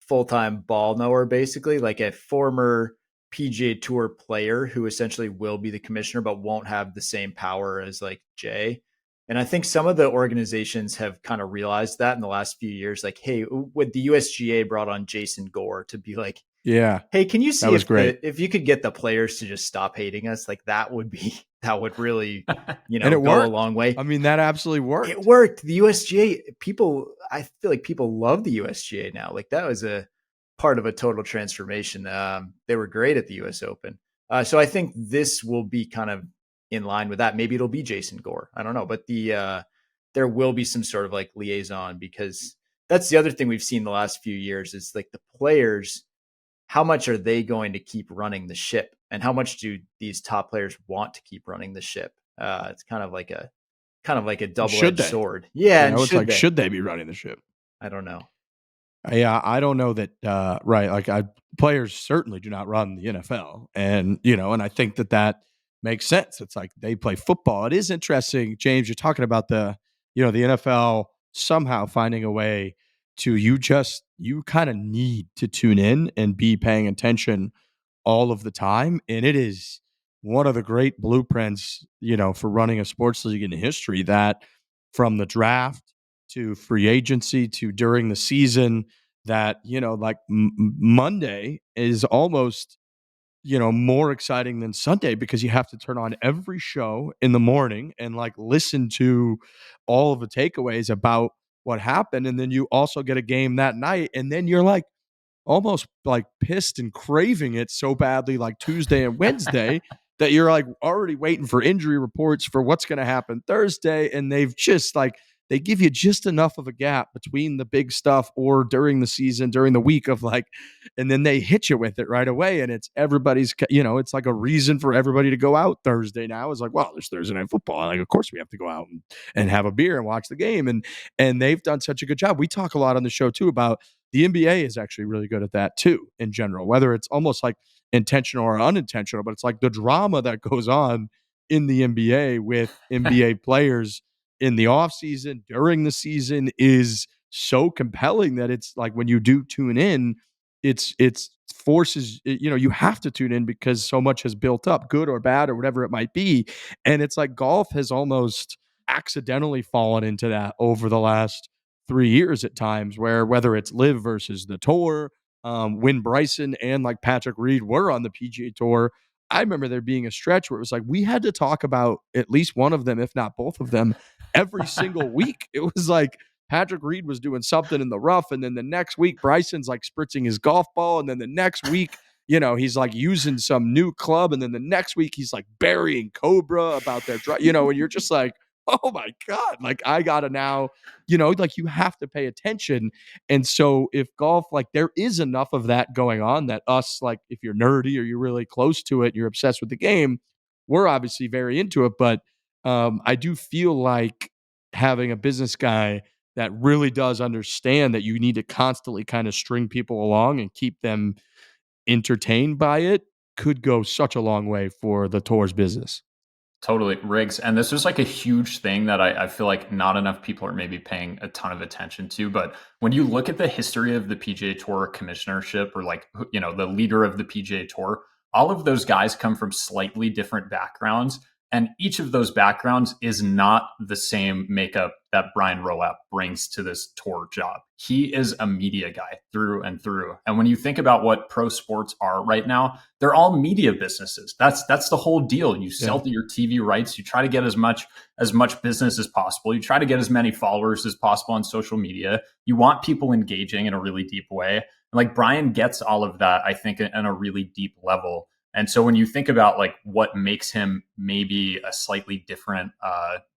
full-time ball knower, basically like a former PGA Tour player who essentially will be the commissioner, but won't have the same power as like Jay. And I think some of the organizations have kind of realized that in the last few years, like, hey, when the USGA brought on Jason Gore to be like, yeah, hey, can you see that was great. if you could get the players to just stop hating us? Like that would really, And it go worked. a long way. I mean, that absolutely worked. It worked. The USGA I feel like people love the USGA now. Like that was a part of a total transformation. They were great at the US Open. So I think this will be kind of in line with that. Maybe it'll be Jason Gore. I don't know, but there will be some sort of like liaison, because that's the other thing we've seen the last few years is like the players, how much are they going to keep running the ship, and how much do these top players want to keep running the ship? It's kind of like a double-edged sword. Yeah. And it's like, should they be running the ship? I don't know. Yeah, I don't know that. Right, like players certainly do not run the NFL, and and I think that makes sense. It's like they play football. It is interesting, James. You're talking about the the NFL somehow finding a way to you kind of need to tune in and be paying attention all of the time, and it is one of the great blueprints for running a sports league in history, that from the draft to free agency to during the season, that like Monday is almost more exciting than Sunday, because you have to turn on every show in the morning and like listen to all of the takeaways about what happened, and then you also get a game that night, and then you're like almost like pissed and craving it so badly, like Tuesday and Wednesday, that you're like already waiting for injury reports for what's going to happen Thursday. And they've just like, they give you just enough of a gap between the big stuff or during the season, during the week of like, and then they hit you with it right away. And it's everybody's, it's like a reason for everybody to go out Thursday now. It's like, well, there's Thursday night football. Like, of course we have to go out and have a beer and watch the game. And they've done such a good job. We talk a lot on the show too about the NBA is actually really good at that too, in general, whether it's almost like intentional or unintentional, but it's like the drama that goes on in the NBA with NBA players in the offseason, during the season, is so compelling that it's like when you do tune in, it's forces, you have to tune in because so much has built up, good or bad or whatever it might be. And it's like golf has almost accidentally fallen into that over the last 3 years at times, where whether it's Live versus the Tour, when Bryson and like Patrick Reed were on the PGA Tour, I remember there being a stretch where it was like we had to talk about at least one of them, if not both of them, every single week. It was like Patrick Reed was doing something in the rough, and then the next week Bryson's like spritzing his golf ball, and then the next week he's like using some new club, and then the next week he's like burying Cobra about their and you're just like, oh my God, like I gotta now, like you have to pay attention. And so if golf, like there is enough of that going on that us, like if you're nerdy or you're really close to it, you're obsessed with the game, we're obviously very into it. But I do feel like having a business guy that really does understand that you need to constantly kind of string people along and keep them entertained by it could go such a long way for the tour's business. Totally, Riggs. And this is like a huge thing that I feel like not enough people are maybe paying a ton of attention to. But when you look at the history of the PGA Tour commissionership, or like, the leader of the PGA Tour, all of those guys come from slightly different backgrounds. And each of those backgrounds is not the same makeup that Brian Rolapp brings to this tour job. He is a media guy through and through. And when you think about what pro sports are right now, they're all media businesses. That's the whole deal. You sell your TV rights. You try to get as much business as possible. You try to get as many followers as possible on social media. You want people engaging in a really deep way. And like Brian gets all of that, I think, in a really deep level. And so when you think about like what makes him maybe a slightly different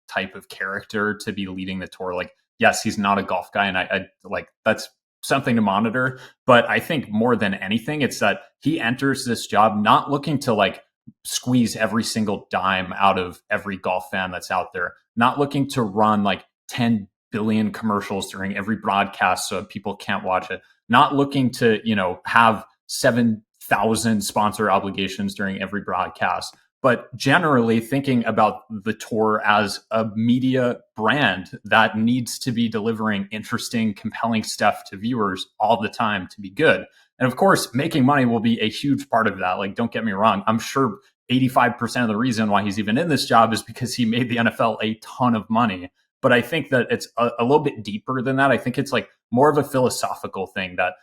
type of character to be leading the tour, like, yes, he's not a golf guy, and I like that's something to monitor. But I think more than anything, it's that he enters this job not looking to like squeeze every single dime out of every golf fan that's out there, not looking to run like 10 billion commercials during every broadcast so people can't watch it, not looking to, have 7,000 sponsor obligations during every broadcast, but generally thinking about the tour as a media brand that needs to be delivering interesting, compelling stuff to viewers all the time to be good. And of course, making money will be a huge part of that. Like, don't get me wrong. I'm sure 85% of the reason why he's even in this job is because he made the NFL a ton of money. But I think that it's a little bit deeper than that. I think it's like more of a philosophical thing that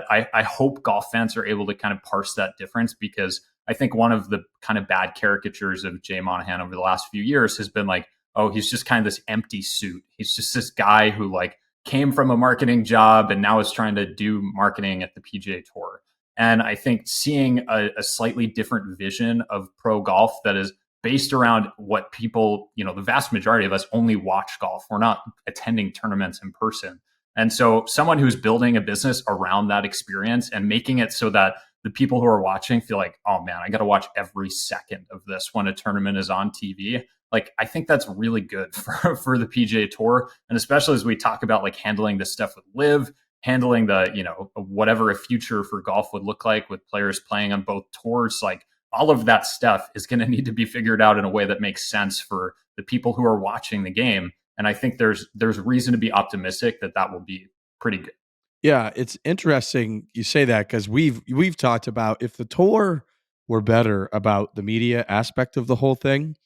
I hope golf fans are able to kind of parse that difference, because I think one of the kind of bad caricatures of Jay Monahan over the last few years has been like, oh, he's just kind of this empty suit. He's just this guy who like came from a marketing job and now is trying to do marketing at the PGA Tour. And I think seeing a slightly different vision of pro golf that is based around what people, the vast majority of us only watch golf. We're not attending tournaments in person. And so someone who's building a business around that experience and making it so that the people who are watching feel like, oh man, I got to watch every second of this when a tournament is on TV. Like, I think that's really good for the PGA Tour. And especially as we talk about like handling this stuff with Live, handling the, whatever a future for golf would look like with players playing on both tours, like all of that stuff is going to need to be figured out in a way that makes sense for the people who are watching the game. And I think there's reason to be optimistic that will be pretty good. Yeah, it's interesting you say that, because we've talked about, if the tour were better about the media aspect of the whole thing,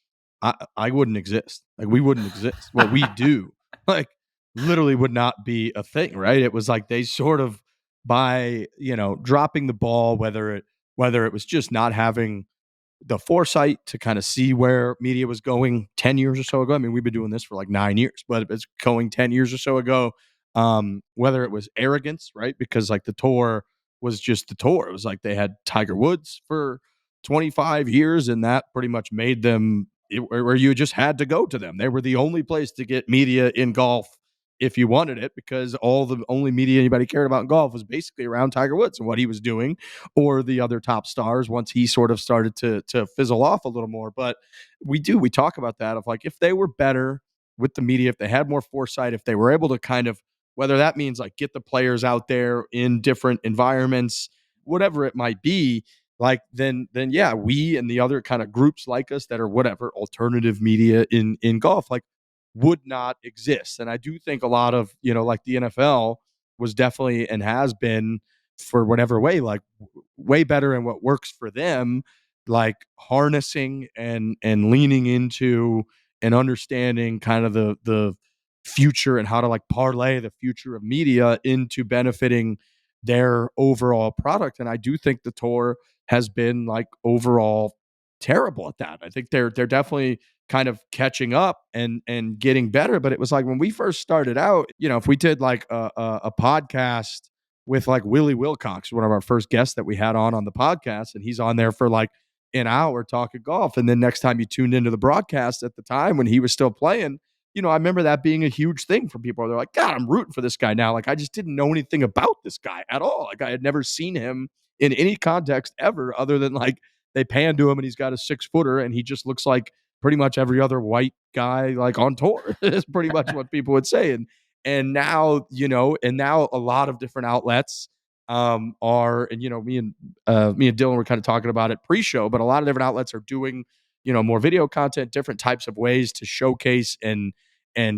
I wouldn't exist. Like, we wouldn't exist. What we do, like, literally would not be a thing, right? It was like they sort of, by dropping the ball, whether it was just not having the foresight to kind of see where media was going 10 years or so ago. I mean, we've been doing this for like 9 years, but it's going 10 years or so ago. Whether it was arrogance, right? Because like the tour was just the tour. It was like they had Tiger Woods for 25 years, and that pretty much made them where you just had to go to them. They were the only place to get media in golf if you wanted it, because all the only media anybody cared about in golf was basically around Tiger Woods and what he was doing, or the other top stars once he sort of started to fizzle off a little more. But we talk about that, of like, if they were better with the media, if they had more foresight, if they were able to kind of, whether that means like get the players out there in different environments, whatever it might be, like then yeah, we and the other kind of groups like us that are whatever alternative media in golf, like, would not exist. And I do think a lot of, like the NFL was definitely and has been, for whatever way, like way better in what works for them, like harnessing and leaning into and understanding kind of the future and how to like parlay the future of media into benefiting their overall product. And I do think the tour has been like overall terrible at that. I think they're definitely kind of catching up and getting better. But it was like when we first started out, if we did like a podcast with like Willie Wilcox, one of our first guests that we had on the podcast, and he's on there for like an hour talking golf. And then next time you tuned into the broadcast at the time when he was still playing, I remember that being a huge thing for people. They're like, God, I'm rooting for this guy now. Like, I just didn't know anything about this guy at all. Like, I had never seen him in any context ever, other than like they pan to him and he's got a 6-footer and he just looks like pretty much every other white guy like on tour. Is pretty much what people would say. And now, now a lot of different outlets are, and me and Dylan were kind of talking about it pre-show, but a lot of different outlets are doing, more video content, different types of ways to showcase and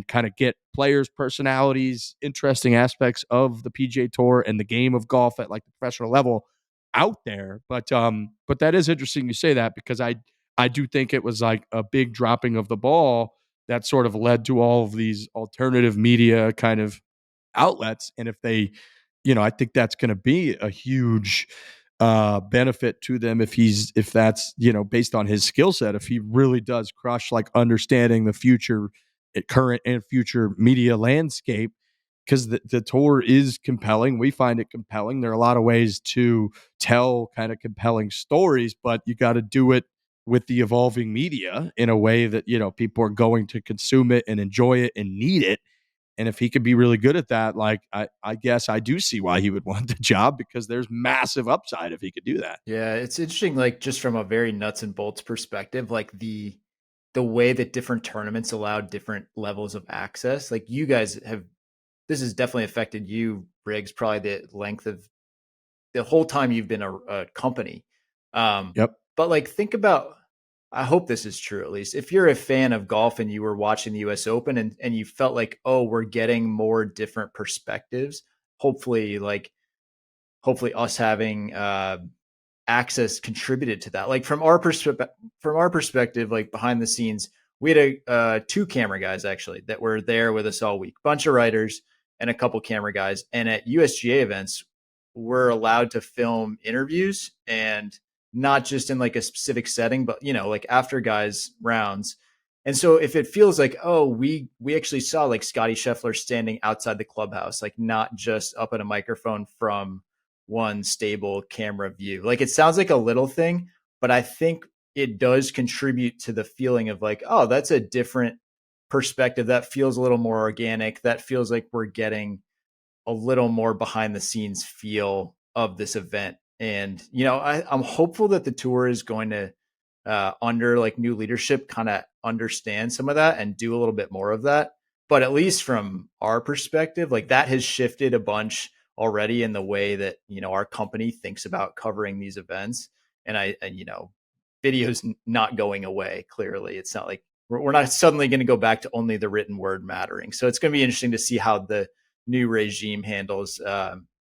kind of get players' personalities, interesting aspects of the PGA Tour and the game of golf at like the professional level out there. But that is interesting you say that, because I do think it was like a big dropping of the ball that sort of led to all of these alternative media kind of outlets. And if they, I think that's going to be a huge benefit to them if that's, based on his skill set, if he really does crush like understanding the future, current and future media landscape, because the tour is compelling. We find it compelling. There are a lot of ways to tell kind of compelling stories, but you got to do it with the evolving media in a way that, people are going to consume it and enjoy it and need it. And if he could be really good at that, like I guess I do see why he would want the job, because there's massive upside if he could do that. Yeah, it's interesting, like just from a very nuts and bolts perspective, like the way that different tournaments allow different levels of access. Like you guys have, this has definitely affected you, Briggs, probably the length of the whole time you've been a company. Yep. But like, think about, I hope this is true, at least if you're a fan of golf and you were watching the US Open and you felt like, oh, we're getting more different perspectives. Hopefully us having access contributed to that. Like from our perspective, like behind the scenes, we had two camera guys actually that were there with us all week, bunch of writers and a couple camera guys. And at USGA events, we're allowed to film interviews, and not just in like a specific setting, but like after guys rounds. And so if it feels like, oh, we actually saw like Scotty Scheffler standing outside the clubhouse, like not just up at a microphone from one stable camera view. Like it sounds like a little thing, but I think it does contribute to the feeling of like, oh, that's a different perspective. That feels a little more organic. That feels like we're getting a little more behind the scenes feel of this event. And, I'm hopeful that the tour is going to, under like new leadership, kind of understand some of that and do a little bit more of that. But at least from our perspective, like that has shifted a bunch already in the way that, our company thinks about covering these events. And video's not going away. Clearly, it's not like we're not suddenly going to go back to only the written word mattering. So it's going to be interesting to see how the new regime handles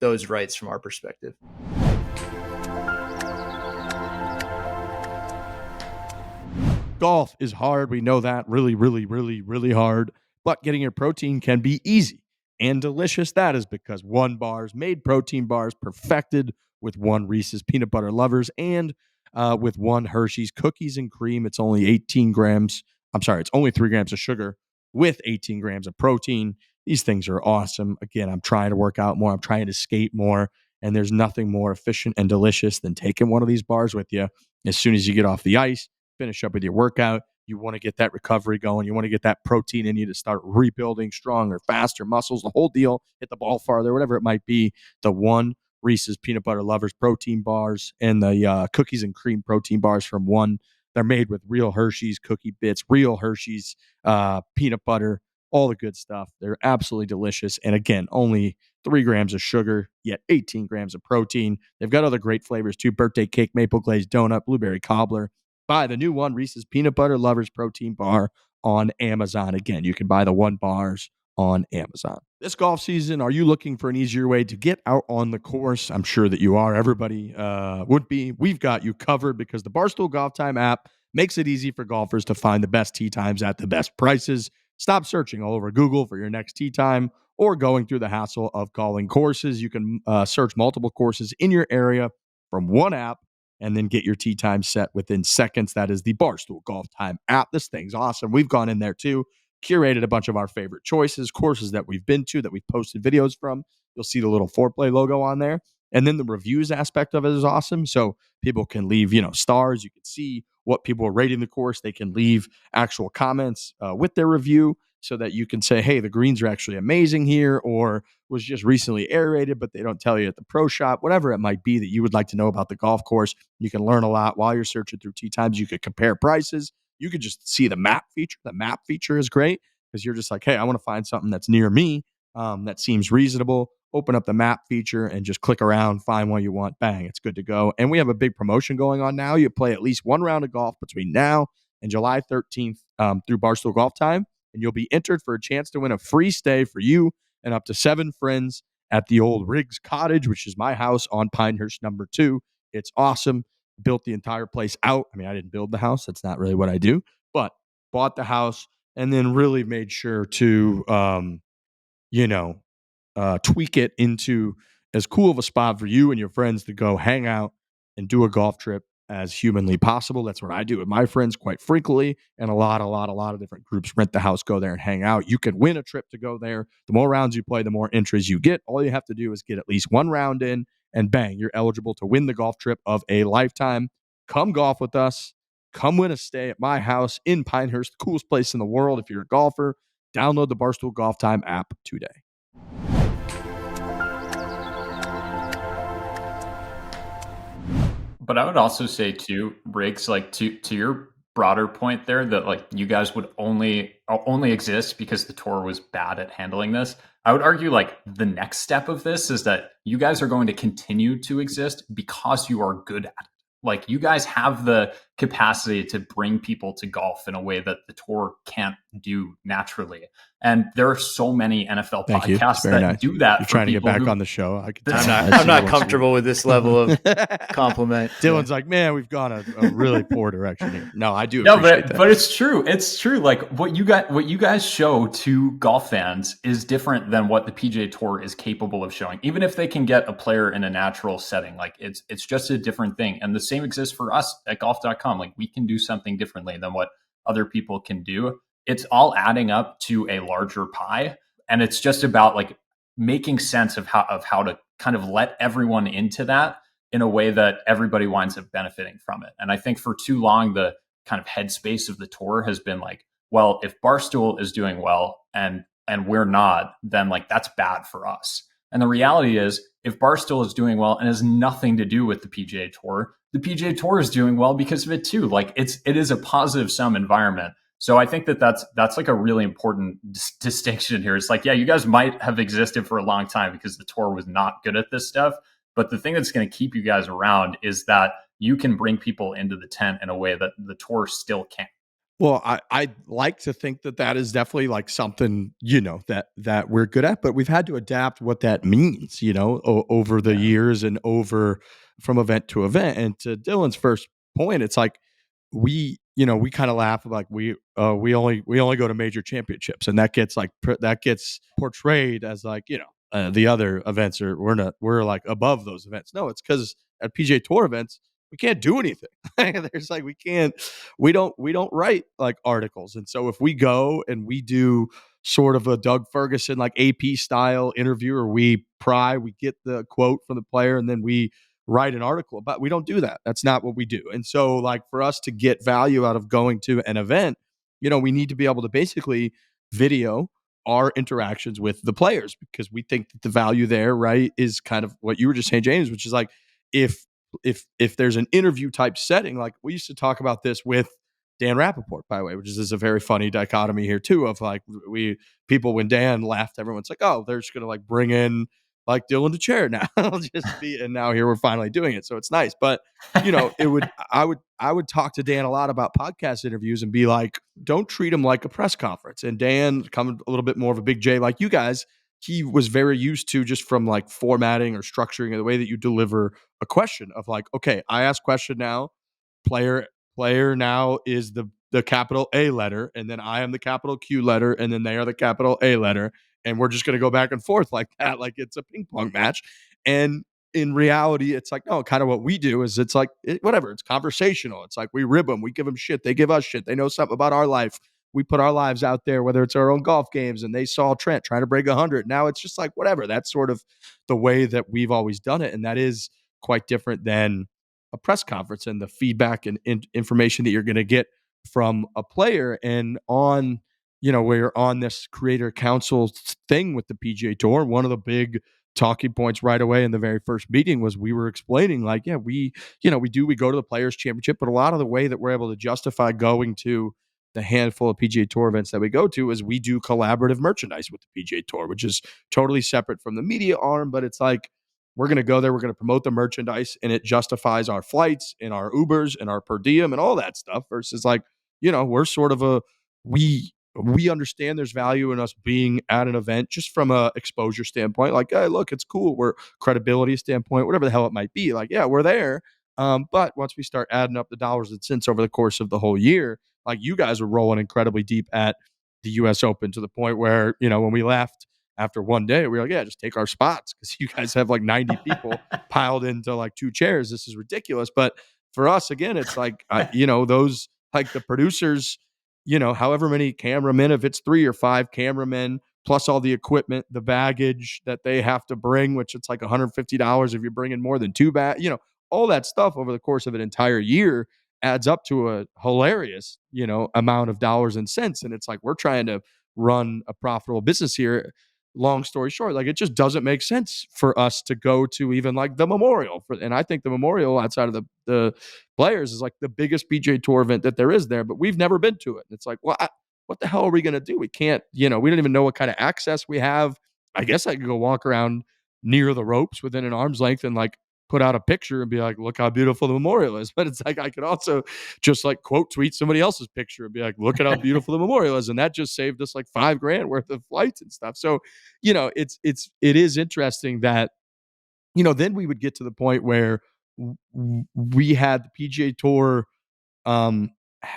those rights from our perspective. Golf is hard. We know that. Really, really, really, really hard. But getting your protein can be easy and delicious. That is because One Bars made protein bars perfected with one Reese's Peanut Butter Lovers and with one Hershey's Cookies and Cream. It's only 18 grams. I'm sorry, it's only 3 grams of sugar with 18 grams of protein. These things are awesome. Again, I'm trying to work out more. I'm trying to skate more. And there's nothing more efficient and delicious than taking one of these bars with you as soon as you get off the ice, finish up with your workout. You want to get that recovery going. You want to get that protein in you to start rebuilding stronger, faster muscles, the whole deal, hit the ball farther, whatever it might be. The one Reese's Peanut Butter Lovers protein bars and the cookies and cream protein bars from One. They're made with real Hershey's cookie bits, real Hershey's peanut butter, all the good stuff. They're absolutely delicious. And again, only 3 grams of sugar, yet 18 grams of protein. They've got other great flavors too. Birthday cake, maple glazed donut, blueberry cobbler. Buy the new One Reese's Peanut Butter Lovers protein bar on Amazon. Again, you can buy the One bars on Amazon. This golf season, are you looking for an easier way to get out on the course? I'm sure that you are. Everybody would be. We've got you covered because the Barstool Golf Time app makes it easy for golfers to find the best tee times at the best prices. Stop searching all over Google for your next tee time or going through the hassle of calling courses. You can search multiple courses in your area from one app and then get your tee time set within seconds. That is the Barstool Golf Time app. This thing's awesome. We've gone in there too, curated a bunch of our favorite choices, courses that we've been to, that we've posted videos from. You'll see the little Foreplay logo on there. And then the reviews aspect of it is awesome. So people can leave, stars. You can see what people are rating the course. They can leave actual comments with their review so that you can say, hey, the greens are actually amazing here, or was just recently aerated, but they don't tell you at the pro shop, whatever it might be that you would like to know about the golf course. You can learn a lot while you're searching through tee times. You could compare prices. You could just see the map feature. The map feature is great because you're just like, hey, I want to find something that's near me that seems reasonable. Open up the map feature and just click around, find what you want. Bang, it's good to go. And we have a big promotion going on now. You play at least one round of golf between now and July 13th through Barstool Golf Time, and you'll be entered for a chance to win a free stay for you and up to 7 friends at the old Riggs Cottage, which is my house on Pinehurst number 2. It's awesome. built the entire place out. I mean, I didn't build the house. That's not really what I do, but bought the house and then really made sure to, tweak it into as cool of a spot for you and your friends to go hang out and do a golf trip as humanly possible. That's what I do with my friends quite frequently. And a lot of different groups rent the house, go there and hang out. You can win a trip to go there. The more rounds you play, the more entries you get. All you have to do is get at least one round in and bang, you're eligible to win the golf trip of a lifetime. Come golf with us. Come win a stay at my house in Pinehurst, the coolest place in the world. If you're a golfer, download the Barstool Golf Time app today. But I would also say too, Riggs, like to your broader point there, that like you guys would only exist because the tour was bad at handling this. I would argue like the next step of this is that you guys are going to continue to exist because you are good at it. Like you guys have the capacity to bring people to golf in a way that the tour can't do naturally. And there are so many NFL podcasts that do that. You're trying to get back on the show. I'm not comfortable with this level of compliment. Dylan's like, man, we've gone a really poor direction here. No, I do. Appreciate that. But it's true. It's true. Like what you guys show to golf fans is different than what the PGA Tour is capable of showing. Even if they can get a player in a natural setting, like it's just a different thing. And the same exists for us at golf.com. Like we can do something differently than what other people can do. It's all adding up to a larger pie. And it's just about like making sense of how to kind of let everyone into that in a way that everybody winds up benefiting from it. And I think for too long, the kind of headspace of the tour has been like, well, if Barstool is doing well and we're not, then like that's bad for us. And the reality is, if Barstool is doing well and has nothing to do with the PGA Tour, the PGA Tour is doing well because of it too. Like it is a positive sum environment. So I think that's like a really important distinction here. It's like, yeah, you guys might have existed for a long time because the tour was not good at this stuff. But the thing that's going to keep you guys around is that you can bring people into the tent in a way that the tour still can't. Well, I like to think that is definitely like something, that we're good at, but we've had to adapt what that means, over the years and over from event to event. And to Dylan's first point, it's like we kind of laugh like we only go to major championships, and that gets portrayed as like, the other events we're like above those events. No, it's because at PGA Tour events, we can't do anything. There's like, we don't write like articles. And so if we go and we do sort of a Doug Ferguson, like AP style interview, or we get the quote from the player and then we write an article about, we don't do that. That's not what we do. And so like for us to get value out of going to an event, we need to be able to basically video our interactions with the players, because we think that the value there, right, is kind of what you were just saying, James, which is like, if there's an interview type setting, like we used to talk about this with Dan Rappaport, by the way, which is a very funny dichotomy here too, of like when Dan left, everyone's like, oh, they're just going to like bring in like Dylan to chair now. And now here we're finally doing it. So it's nice. But I would talk to Dan a lot about podcast interviews and be like, don't treat them like a press conference. And Dan, come a little bit more of a big J like you guys, he was very used to just from like formatting or structuring the way that you deliver a question of like, okay, I ask question now, player now is the capital A letter, and then I am the capital Q letter, and then they are the capital A letter. And we're just going to go back and forth like that, like it's a ping pong match. And in reality, it's like, no, kind of what we do is it's like, whatever, it's conversational. It's like we rib them, we give them shit, they give us shit. They know something about our life. We put our lives out there, whether it's our own golf games, and they saw Trent trying to break 100. Now it's just like, whatever. That's sort of the way that we've always done it. And that is quite different than a press conference and the feedback and information that you're going to get from a player. And on, we're on this creator council thing with the PGA Tour. One of the big talking points right away in the very first meeting was we were explaining like, yeah, we go to the Players Championship, but a lot of the way that we're able to justify going to the handful of PGA Tour events that we go to is we do collaborative merchandise with the PGA Tour, which is totally separate from the media arm, but it's like, we're going to go there, we're going to promote the merchandise, and it justifies our flights and our Ubers and our per diem and all that stuff, versus like, we're sort of we understand there's value in us being at an event just from a exposure standpoint. Like, hey, look, it's cool. We're credibility standpoint, whatever the hell it might be. Like, yeah, we're there. But once we start adding up the dollars and cents over the course of the whole year, like you guys were rolling incredibly deep at the US Open to the point where, when we left after one day, we were like, yeah, just take our spots because you guys have like 90 people piled into like 2 chairs. This is ridiculous. But for us, again, it's like, those like the producers, however many cameramen, if it's 3 or 5 cameramen, plus all the equipment, the baggage that they have to bring, which it's like $150 if you're bringing more than 2 all that stuff over the course of an entire year adds up to a hilarious, amount of dollars and cents. And it's like, we're trying to run a profitable business here. Long story short, like it just doesn't make sense for us to go to even like the Memorial. And I think the Memorial outside of the Players is like the biggest PGA Tour event that there is there, but we've never been to it. And it's like, well, what the hell are we going to do? We can't, we don't even know what kind of access we have. I guess I could go walk around near the ropes within an arm's length and like put out a picture and be like, look how beautiful the Memorial is. But it's like, I could also just like quote tweet somebody else's picture and be like, look at how beautiful the Memorial is. And that just saved us like $5,000 worth of flights and stuff. So, it is interesting that, then we would get to the point where we had the PGA Tour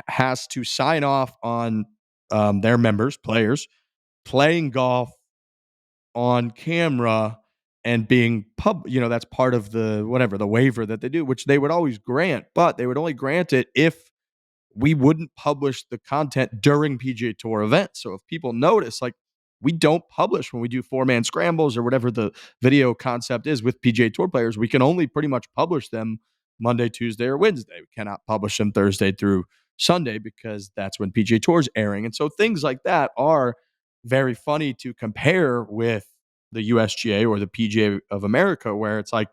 has to sign off on their members, players, playing golf on camera and being that's part of the waiver that they do, which they would always grant, but they would only grant it if we wouldn't publish the content during PGA Tour events. So if people notice, like, we don't publish when we do 4-man scrambles or whatever the video concept is with PGA Tour players. We can only pretty much publish them Monday, Tuesday, or Wednesday. We cannot publish them Thursday through Sunday because that's when PGA Tour is airing. And so things like that are very funny to compare with the USGA or the PGA of America, where it's like,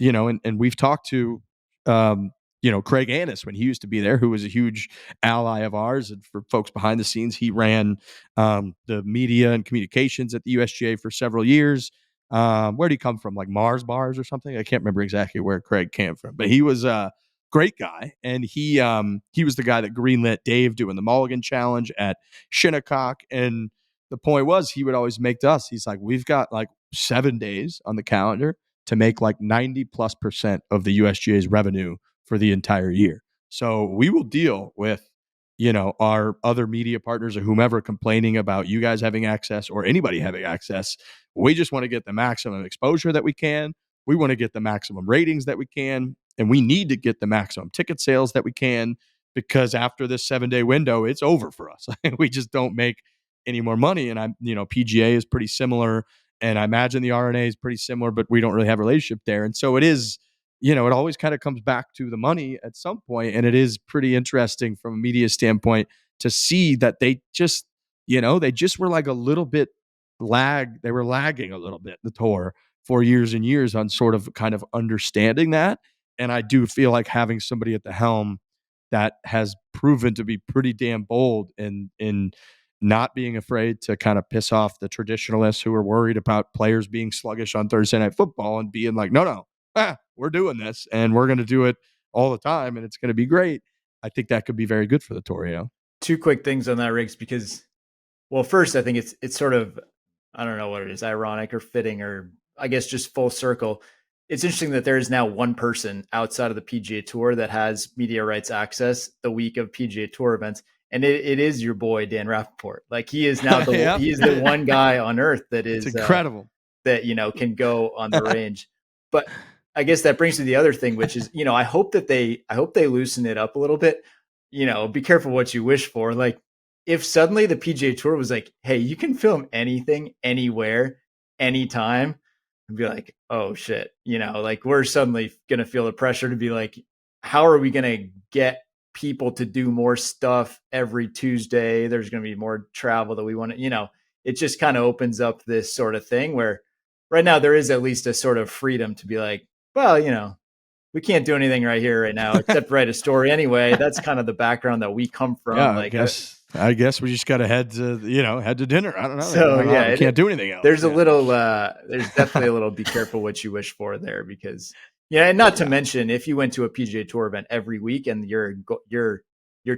and we've talked to, Craig Annis when he used to be there, who was a huge ally of ours. And for folks behind the scenes, he ran the media and communications at the USGA for several years. Where did he come from? Like Mars Bars or something? I can't remember exactly where Craig came from, but he was a great guy. And he was the guy that greenlit Dave doing the Mulligan Challenge at Shinnecock. And the point was, he would always make to us, he's like, we've got like 7 days on the calendar to make like 90+% of the USGA's revenue for the entire year. So we will deal with, our other media partners or whomever complaining about you guys having access or anybody having access. We just want to get the maximum exposure that we can. We want to get the maximum ratings that we can. And we need to get the maximum ticket sales that we can, because after this 7-day window, it's over for us. We just don't make any more money. And PGA is pretty similar. And I imagine the RNA is pretty similar, but we don't really have a relationship there. And so it is, it always kind of comes back to the money at some point. And it is pretty interesting from a media standpoint to see that they just, they just were like a little bit they were lagging a little bit, the tour, for years and years on sort of kind of understanding that. And I do feel like having somebody at the helm that has proven to be pretty damn bold in not being afraid to kind of piss off the traditionalists who are worried about players being sluggish on Thursday Night Football and being like, no, we're doing this and we're going to do it all the time and it's going to be great. I think that could be very good for the tour. 2 quick things on that, Riggs, because, well, first, I think it's sort of, I don't know what it is, ironic or fitting, or I guess just full circle. It's interesting that there is now one person outside of the PGA Tour that has media rights access the week of PGA Tour events. And it is your boy, Dan Rappaport. Like, he is now he is the one guy on earth that is incredible that, can go on the range. But I guess that brings to the other thing, which is, I hope they loosen it up a little bit. Be careful what you wish for. Like, if suddenly the PGA Tour was like, hey, you can film anything, anywhere, anytime, I'd be like, oh shit, like, we're suddenly going to feel the pressure to be like, how are we going to get people to do more stuff every Tuesday? There's going to be more travel that we want to, it just kind of opens up this sort of thing where right now there is at least a sort of freedom to be like, well, we can't do anything right here right now except write a story anyway. That's kind of the background that we come from. Yeah, like, I guess we just got to head to dinner. I don't know. So we can't do anything else. There's a little, there's definitely a little, be careful what you wish for there, because and not to mention, if you went to a PGA Tour event every week and your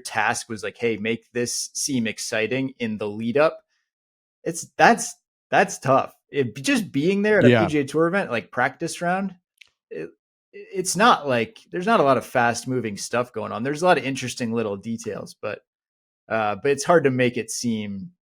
task was like, hey, make this seem exciting in the lead up, that's tough. Just being there at a PGA Tour event, like practice round, it's not like there's not a lot of fast moving stuff going on. There's a lot of interesting little details, but it's hard to make it seem,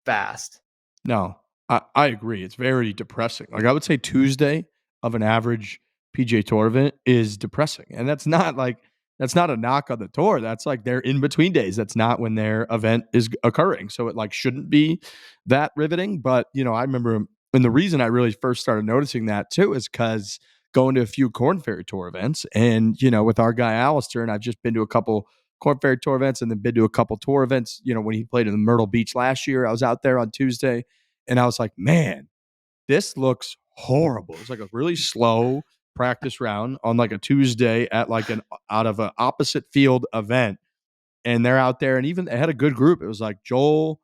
fast. No, I agree. It's very depressing. Like I would say Tuesday of an average PGA Tour event is depressing. And that's not a knock on the tour. That's like their in between days. That's not when their event is occurring. So it like shouldn't be that riveting. But I remember, and the reason I really first started noticing that too is because going to a few Corn Ferry Tour events, and with our guy Alistair, and I've just been to a couple Corn Ferry Tour events and then been to a couple tour events. When he played in the Myrtle Beach last year, I was out there on Tuesday and I was like, man, this looks horrible. It's like a really slow practice round on like a Tuesday at like out of an opposite field event. And they're out there, and even they had a good group. It was like Joel,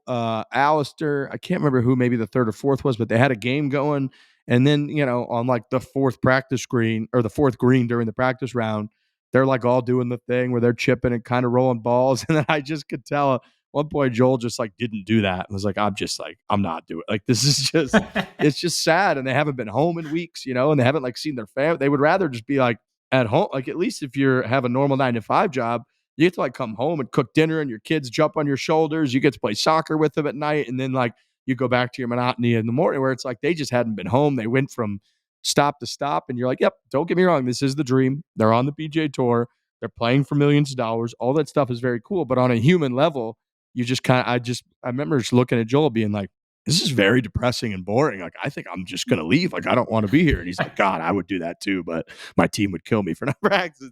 Alistair. I can't remember who maybe the third or fourth was, but they had a game going. And then, on like the fourth practice green or the fourth green during the practice round, they're like all doing the thing where they're chipping and kind of rolling balls. And then I just could tell at one point Joel just like didn't do that. And was like, I'm not doing it. Like, this is just, it's just sad. And they haven't been home in weeks, and they haven't like seen their family. They would rather just be like at home. Like, at least if you have a normal 9 to 5 job, you get to like come home and cook dinner and your kids jump on your shoulders. You get to play soccer with them at night. And then like you go back to your monotony in the morning where it's like they just hadn't been home. They went from stop to stop. And you're like, yep, don't get me wrong. This is the dream. They're on the PGA Tour. They're playing for millions of dollars. All that stuff is very cool. But on a human level, you just I remember just looking at Joel being like, this is very depressing and boring. Like, I think I'm just going to leave. Like, I don't want to be here. And he's like, God, I would do that too, but my team would kill me for not practicing.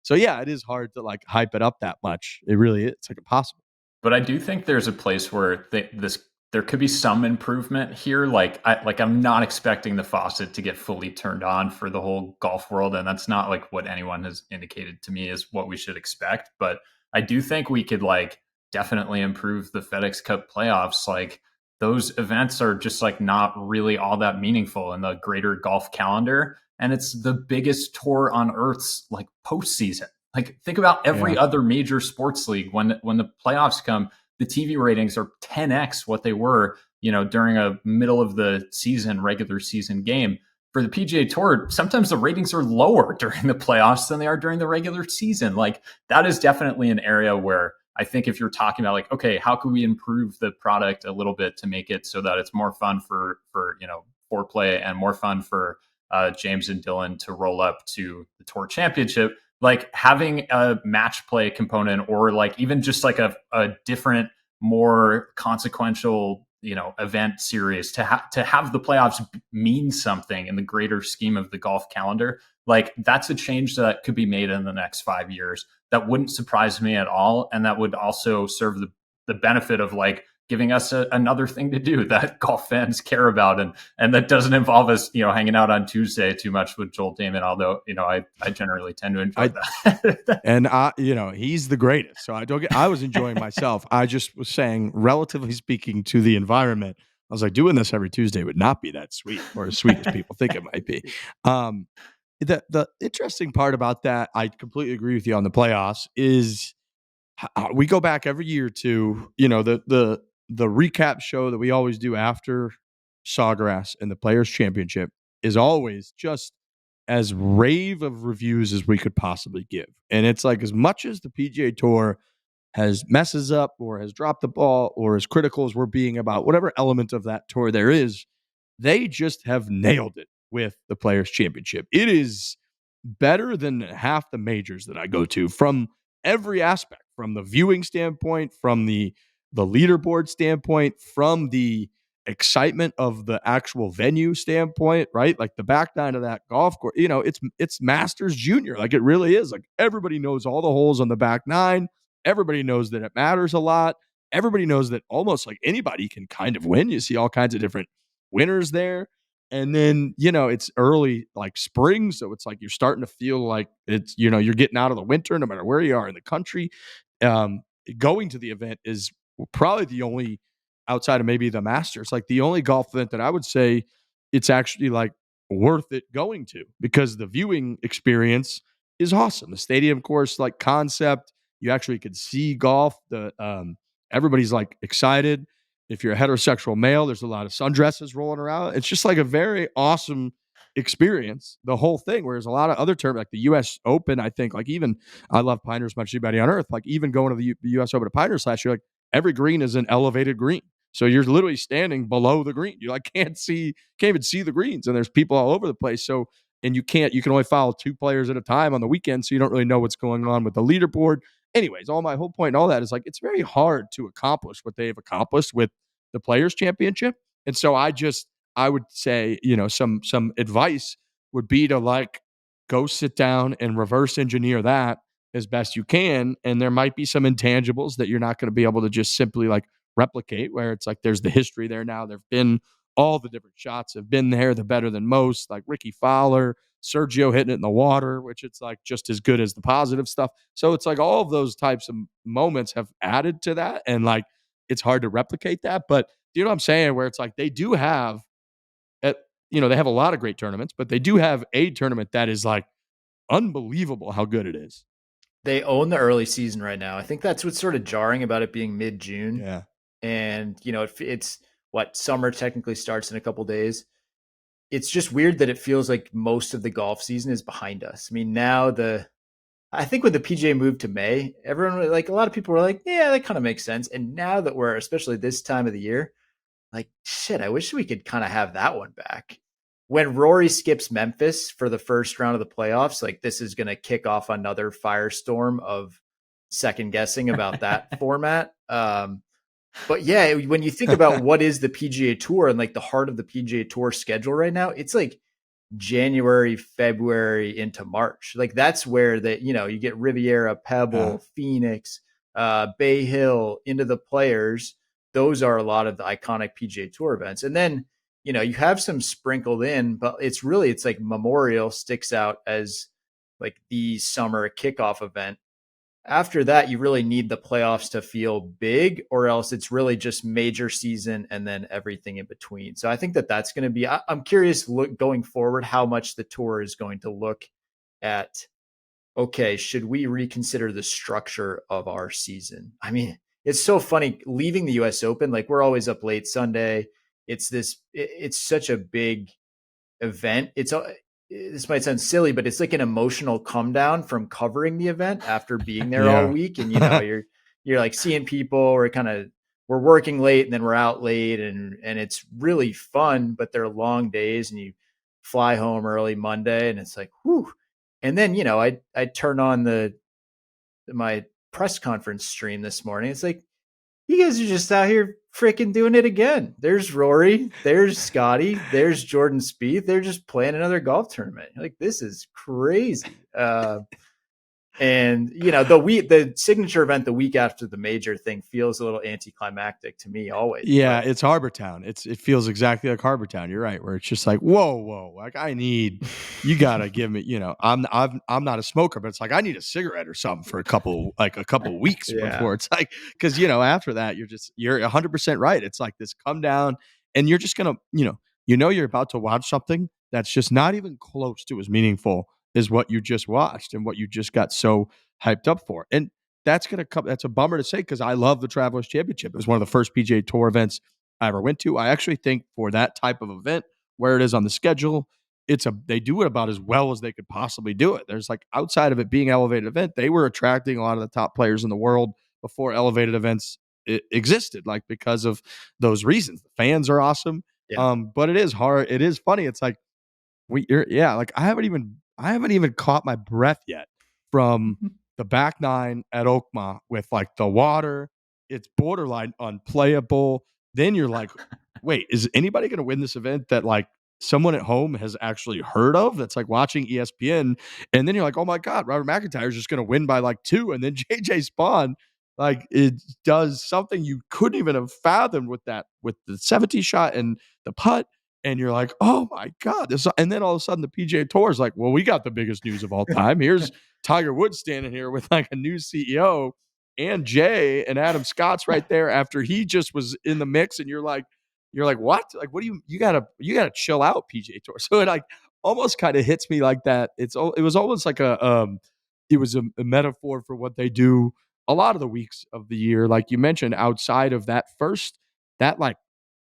So yeah, it is hard to like hype it up that much. It really is. It's like impossible. But I do think there's a place where there could be some improvement here. I'm not expecting the faucet to get fully turned on for the whole golf world, and that's not like what anyone has indicated to me is what we should expect. But I do think we could like definitely improve the FedEx Cup playoffs. Like, those events are just like not really all that meaningful in the greater golf calendar. And it's the biggest tour on earth's like postseason. Like, think about every other major sports league. When the playoffs come, the TV ratings are 10x what they were, during a middle of the season, regular season game. For the PGA Tour, sometimes the ratings are lower during the playoffs than they are during the regular season. Like, that is definitely an area where I think if you're talking about like, okay, how can we improve the product a little bit to make it so that it's more fun for foreplay and more fun for James and Dylan to roll up to the Tour Championship, like having a match play component or like even just like a different, more consequential, event series to have the playoffs mean something in the greater scheme of the golf calendar. Like, that's a change that could be made in the next 5 years. That wouldn't surprise me at all. And that would also serve the benefit of like giving us another thing to do that golf fans care about. And that doesn't involve us, hanging out on Tuesday too much with Joel Damon, although, I generally tend to enjoy that. And he's the greatest. So I was enjoying myself. I just was saying, relatively speaking to the environment, I was like, doing this every Tuesday would not be that sweet or as sweet as people think it might be. The interesting part about that, I completely agree with you on the playoffs, is we go back every year to, the recap show that we always do after Sawgrass and the Players Championship is always just as rave of reviews as we could possibly give. And it's like, as much as the PGA Tour has messes up or has dropped the ball or as critical as we're being about whatever element of that tour there is, they just have nailed it with the Players Championship. It is better than half the majors that I go to from every aspect, from the viewing standpoint, from the leaderboard standpoint, from the excitement of the actual venue standpoint, right? Like the back nine of that golf course, it's Masters Junior. Like, it really is. Like, everybody knows all the holes on the back nine. Everybody knows that it matters a lot. Everybody knows that almost like anybody can kind of win. You see all kinds of different winners there. And then, it's early like spring. So it's like you're starting to feel like it's, you're getting out of the winter no matter where you are in the country. Going to the event is probably the only, outside of maybe the Masters, like the only golf event that I would say it's actually like worth it going to, because the viewing experience is awesome. The stadium course, like concept, you actually could see golf. Everybody's like excited. If you're a heterosexual male, there's a lot of sundresses rolling around. It's just like a very awesome experience the whole thing. Whereas a lot of other terms, like the U.S. Open, I think, like even I love Pinehurst as much as anybody on earth. Like even going to the U.S. Open at Pinehurst last year, like every green is an elevated green. So you're literally standing below the green. You like can't even see the greens, and there's people all over the place. So and you can only follow 2 players at a time on the weekend, so you don't really know what's going on with the leaderboard. Anyways, all my whole point and all that is like it's very hard to accomplish what they've accomplished with the Players Championship. And so I would say, some advice would be to like go sit down and reverse engineer that as best you can. And there might be some intangibles that you're not going to be able to just simply like replicate, where it's like there's the history there now. There've been all the different shots have been there, the better than most, like Ricky Fowler, Sergio hitting it in the water, which it's like just as good as the positive stuff. So it's like all of those types of moments have added to that. And like it's hard to replicate that. But you know what I'm saying? Where it's like they do have they have a lot of great tournaments, but they do have a tournament that is like unbelievable how good it is. They own the early season right now. I think that's what's sort of jarring about it being mid-June. Yeah. And, it's what summer technically starts in a couple days. It's just weird that it feels like most of the golf season is behind us. I mean, now I think when the PGA moved to May, everyone, like a lot of people were like, yeah, that kind of makes sense. And now that we're, especially this time of the year, like, shit, I wish we could kind of have that one back. When Rory skips Memphis for the first round of the playoffs, like this is going to kick off another firestorm of second guessing about that format. But yeah, when you think about what is the PGA Tour and like the heart of the PGA Tour schedule right now, it's like January, February into March. Like that's where you get Riviera, Pebble, Phoenix, Bay Hill into the Players. Those are a lot of the iconic PGA Tour events. And then, you have some sprinkled in, but it's like Memorial sticks out as like the summer kickoff event. After that, you really need the playoffs to feel big, or else it's really just major season and then everything in between. So I think that's going to be, I'm curious going forward, how much the tour is going to look at, okay, should we reconsider the structure of our season? I mean, it's so funny leaving the US Open. Like we're always up late Sunday. It's such a big event. This might sound silly, but it's like an emotional come down from covering the event after being there all week. And, you're like seeing people, we're working late and then we're out late and it's really fun, but they're long days and you fly home early Monday and it's like, whew. And then, I turn on my press conference stream this morning. It's like, you guys are just out here freaking doing it again. There's Rory, there's Scotty, there's Jordan Spieth. They're just playing another golf tournament. Like this is crazy. And the signature event the week after the major thing feels a little anticlimactic to me always. Yeah, it's Harbor Town. It feels exactly like Harbor Town. You're right, where it's just like, whoa, like you gotta give me, I'm not a smoker, but it's like I need a cigarette or something for a couple weeks before it's like, because after that you're 100% right. It's like this come down, and you're just gonna you're about to watch something that's just not even close to as meaningful as what you just watched and what you just got so hyped up for. And that's a bummer to say because I love the Travelers Championship. It was one of the first PGA Tour events I ever went to. I actually think for that type of event, where it is on the schedule, they do it about as well as they could possibly do it. There's like outside of it being an elevated event, they were attracting a lot of the top players in the world before elevated events existed, like because of those reasons. The fans are awesome. Yeah. But it is hard. It is funny. It's like like I haven't even caught my breath yet from the back nine at Oakmont with like the water. It's borderline unplayable. Then you're like, wait, is anybody going to win this event that like someone at home has actually heard of? That's like watching ESPN. And then you're like, oh my God, Robert McIntyre is just going to win by like 2. And then JJ Spaun, like it does something you couldn't even have fathomed with the 70 shot and the putt. And you're like, oh my God. And then all of a sudden the PGA Tour is like, well, we got the biggest news of all time. Here's Tiger Woods standing here with like a new CEO and Jay and Adam Scott's right there after he just was in the mix. And you're like, what? Like, what do you gotta chill out, PGA Tour. So it like almost kind of hits me like that. It was almost like it was a metaphor for what they do a lot of the weeks of the year. Like you mentioned, outside of that like,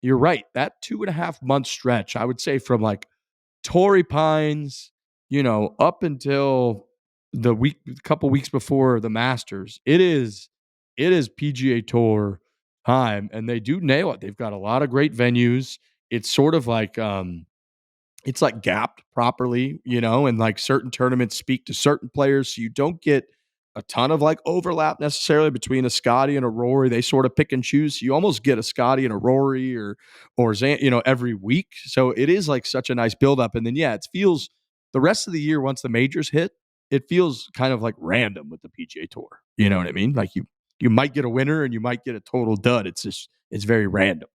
you're right. That 2.5 month stretch, I would say from like Torrey Pines, up until couple weeks before the Masters, it is PGA Tour time, and they do nail it. They've got a lot of great venues. It's sort of like it's like gapped properly, and like certain tournaments speak to certain players, so you don't get a ton of like overlap necessarily between a Scotty and a Rory. They sort of pick and choose. So you almost get a Scotty and a Rory or every week. So it is like such a nice buildup. And then it feels the rest of the year once the majors hit, it feels kind of like random with the PGA Tour. You know what I mean? Like you might get a winner and you might get a total dud. It's very random.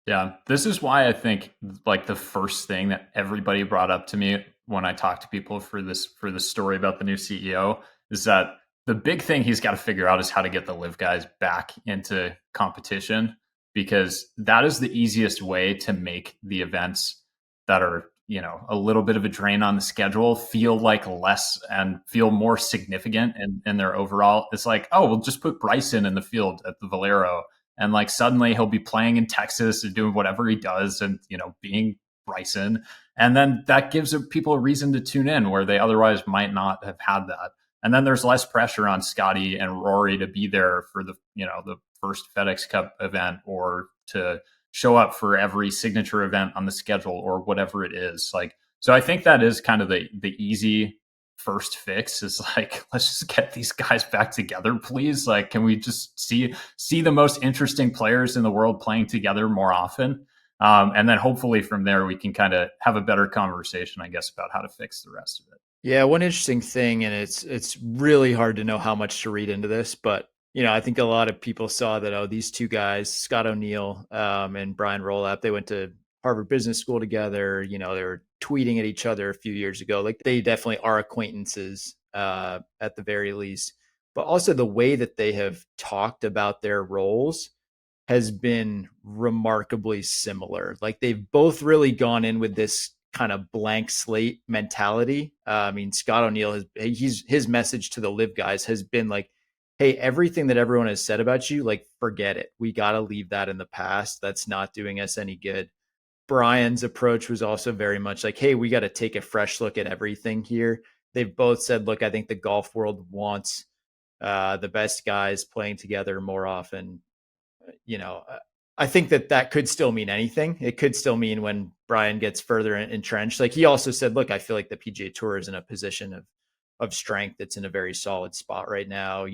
Yeah, this is why I think like the first thing that everybody brought up to me when I talked to people for this story about the new CEO is that the big thing he's got to figure out is how to get the live guys back into competition, because that is the easiest way to make the events that are, a little bit of a drain on the schedule feel like less and feel more significant in their overall. It's like, oh, we'll just put Bryson in the field at the Valero, and like suddenly he'll be playing in Texas and doing whatever he does and, being Bryson. And then that gives people a reason to tune in where they otherwise might not have had that. And then there's less pressure on Scotty and Rory to be there for the first FedEx Cup event or to show up for every signature event on the schedule or whatever it is. Like, so I think that is kind of the easy first fix is like, let's just get these guys back together, please. Like, can we just see the most interesting players in the world playing together more often? And then hopefully from there, we can kind of have a better conversation, I guess, about how to fix the rest of it. Yeah, one interesting thing, and it's really hard to know how much to read into this, but I think a lot of people saw that, these two guys, Scott O'Neill and Brian Rolapp, they went to Harvard Business School together. They were tweeting at each other a few years ago. Like, they definitely are acquaintances at the very least. But also the way that they have talked about their roles has been remarkably similar. Like, they've both really gone in with this kind of blank slate mentality. I mean, Scott O'Neill his message to the live guys has been like, hey, everything that everyone has said about you, like, forget it. We got to leave that in the past. That's not doing us any good. Brian's approach was also very much like, hey, we got to take a fresh look at everything here. They've both said, look, I think the golf world wants the best guys playing together more often. I think that could still mean anything. It could still mean when Brian gets further entrenched. Like, he also said, look, I feel like the PGA Tour is in a position of strength. It's in a very solid spot right now.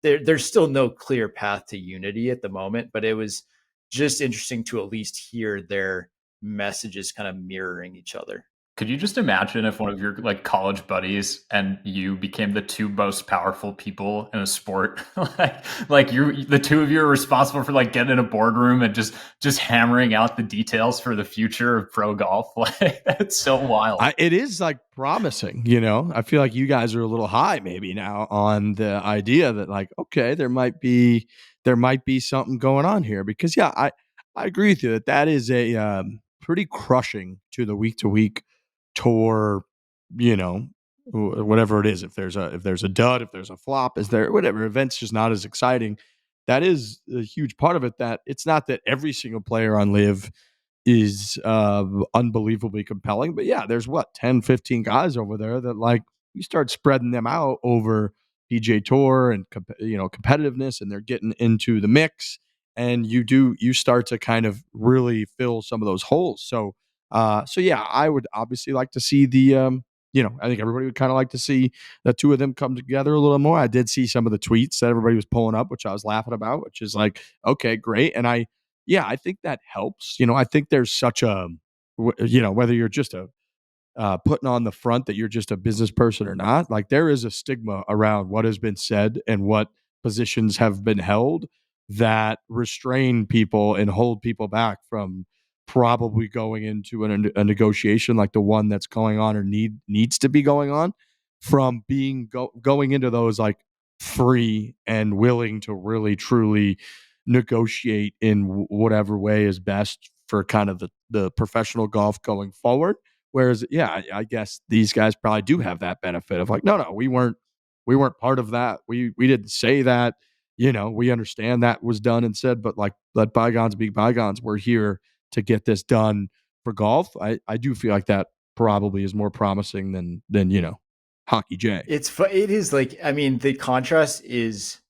There's still no clear path to unity at the moment, but it was just interesting to at least hear their messages kind of mirroring each other. Could you just imagine if one of your like college buddies and you became the two most powerful people in a sport? like the two of you are responsible for like getting in a boardroom and just hammering out the details for the future of pro golf. Like, it's so wild. It is like promising, I feel like you guys are a little high maybe now on the idea that like, okay, there might be something going on here, because I agree with you that is a pretty crushing to the week to week tour, whatever it is. If there's a dud, if there's a flop, is there whatever event's just not as exciting. That is a huge part of it. That it's not that every single player on live is unbelievably compelling, but there's 10, 15 guys over there that like you start spreading them out over PGA Tour and competitiveness, and they're getting into the mix, and you start to kind of really fill some of those holes. So I would obviously like to see the I think everybody would kind of like to see the two of them come together a little more. I did see some of the tweets that everybody was pulling up, which I was laughing about, which is like, okay, great. And I think that helps. I think there's such a, whether you're just putting on the front that you're just a business person or not, like there is a stigma around what has been said and what positions have been held that restrain people and hold people back from probably going into a negotiation like the one that's going on or needs to be going on, from being going into those like free and willing to really truly negotiate in whatever way is best for kind of the professional golf going forward. Whereas, I guess these guys probably do have that benefit of like, no, we weren't part of that. We didn't say that. We understand that was done and said, but like, let bygones be bygones. We're here to get this done for golf. I do feel like that probably is more promising than Hockey J. It is like, I mean, the contrast is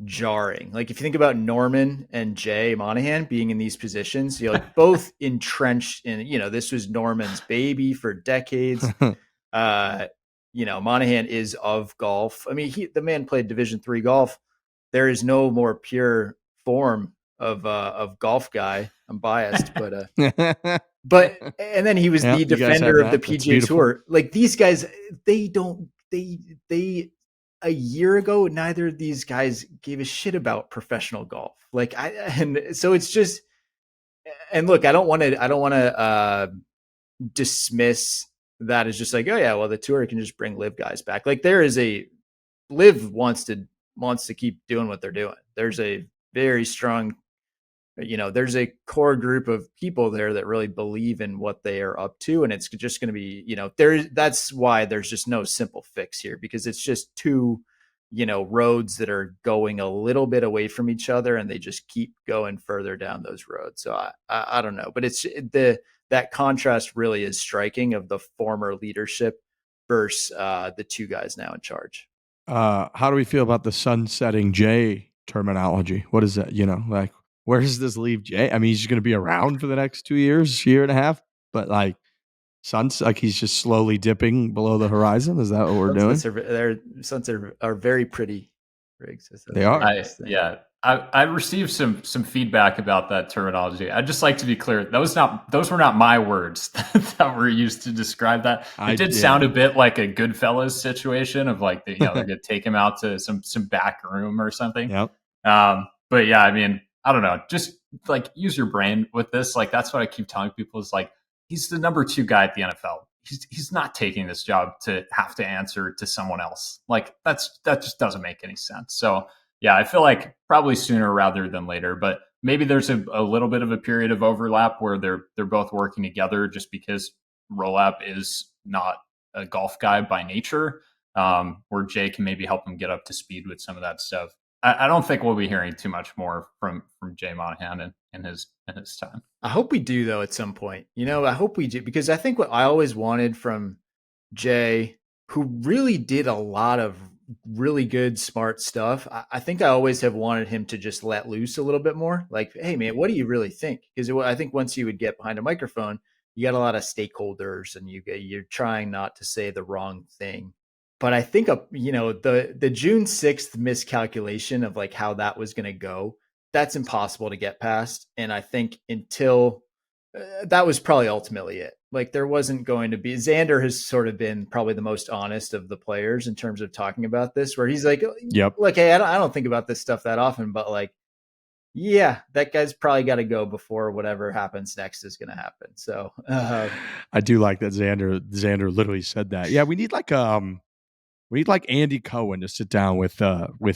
jarring. Like if you think about Norman and Jay Monahan being in these positions, you're like both entrenched in, this was Norman's baby for decades. Monahan is of golf. I mean, the man played Division III golf. There is no more pure form of golf guy. I'm biased, but and then he was the defender of the PGA Tour. Like these guys, they a year ago, neither of these guys gave a shit about professional golf. And so it's just, and look, I don't want to dismiss that as just like, oh yeah, well the tour can just bring live guys back. Like there is live wants to keep doing what they're doing. There's a very strong, there's a core group of people there that really believe in what they are up to. And it's just going to be, that's why there's just no simple fix here, because it's just two, roads that are going a little bit away from each other and they just keep going further down those roads. So I don't know, but it's that contrast really is striking of the former leadership versus the two guys now in charge. How do we feel about the sunsetting Jay terminology? What is that? Where does this leave Jay? I mean, he's going to be around for the next 2 years, year and a half, but he's just slowly dipping below the horizon. Is that what we're doing? Their sunsets are very pretty, Riggs. They are. I received some feedback about that terminology. I'd just like to be clear. Those were not my words that were used to describe that. It did sound a bit like a Goodfellas situation of like, they're going to take him out to some back room or something. Yep. But yeah, I mean, I don't know. Just like use your brain with this. Like that's what I keep telling people is like, he's the number 2 guy at the NFL. He's not taking this job to have to answer to someone else. Like that just doesn't make any sense. So yeah, I feel like probably sooner rather than later, but maybe there's a little bit of a period of overlap where they're both working together just because Rolap is not a golf guy by nature, where Jay can maybe help him get up to speed with some of that stuff. I don't think we'll be hearing too much more from Jay Monahan in his time. I hope we do though at some point. I hope we do, because I think what I always wanted from Jay, who really did a lot of really good, smart stuff. I think I always have wanted him to just let loose a little bit more. Like, hey man, what do you really think? Because I think once you would get behind a microphone, you got a lot of stakeholders and you're trying not to say the wrong thing. But I think, the June 6th miscalculation of like how that was going to go, that's impossible to get past. And I think until that was probably ultimately it. Like there wasn't going to be, Xander has sort of been probably the most honest of the players in terms of talking about this, where he's like, yep, like, hey, I don't think about this stuff that often, but like, yeah, that guy's probably got to go before whatever happens next is going to happen. So I do like that Xander literally said that. Yeah, we need like Andy Cohen to sit down with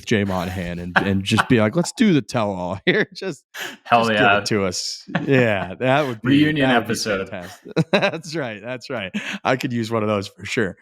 Jay Monahan and just be like, let's do the tell-all here. Just give it to us. Yeah, that would be reunion episode. That's right. I could use one of those for sure.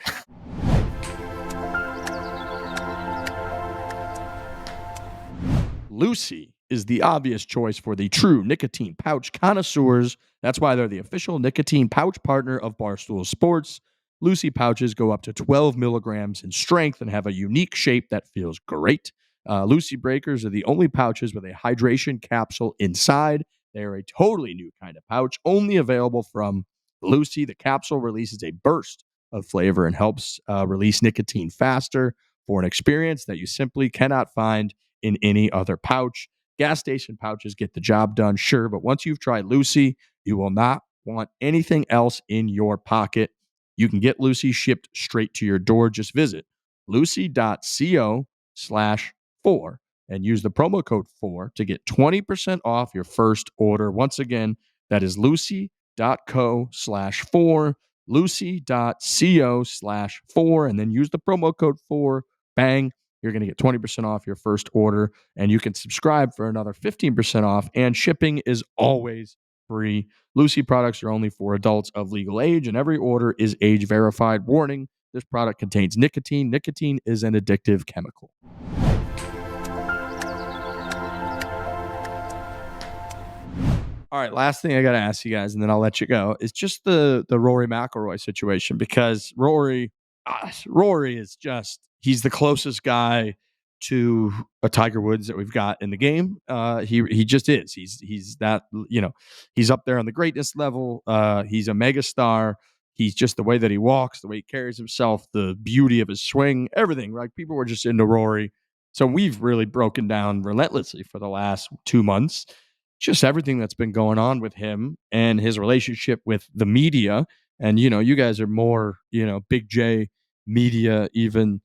Lucy is the obvious choice for the true nicotine pouch connoisseurs. That's why they're the official nicotine pouch partner of Barstool Sports. Lucy pouches go up to 12 milligrams in strength and have a unique shape that feels great. Lucy breakers are the only pouches with a hydration capsule inside. They are a totally new kind of pouch, only available from Lucy. The capsule releases a burst of flavor and helps release nicotine faster for an experience that you simply cannot find in any other pouch. Gas station pouches get the job done, sure, but once you've tried Lucy, you will not want anything else in your pocket. You can get Lucy shipped straight to your door. Just visit lucy.co/Fore and use the promo code Fore to get 20% off your first order. Once again, that is lucy.co/Fore, lucy.co/Fore, and then use the promo code Fore. Bang, you're going to get 20% off your first order, and you can subscribe for another 15% off, and shipping is always free. Lucy products are only for adults of legal age, and every order is age verified. Warning, this product contains nicotine. Nicotine is an addictive chemical. All right, last thing I got to ask you guys, and then I'll let you go. Is just the Rory McIlroy situation, because Rory is just, he's the closest guy to a Tiger Woods that we've got in the game. He just is. He's that, he's up there on the greatness level. He's a mega star. He's just the way that he walks, the way he carries himself, the beauty of his swing, everything. Like, people were just into Rory. So we've really broken down relentlessly for the last 2 months just everything that's been going on with him and his relationship with the media. And, you guys are more, Big J media even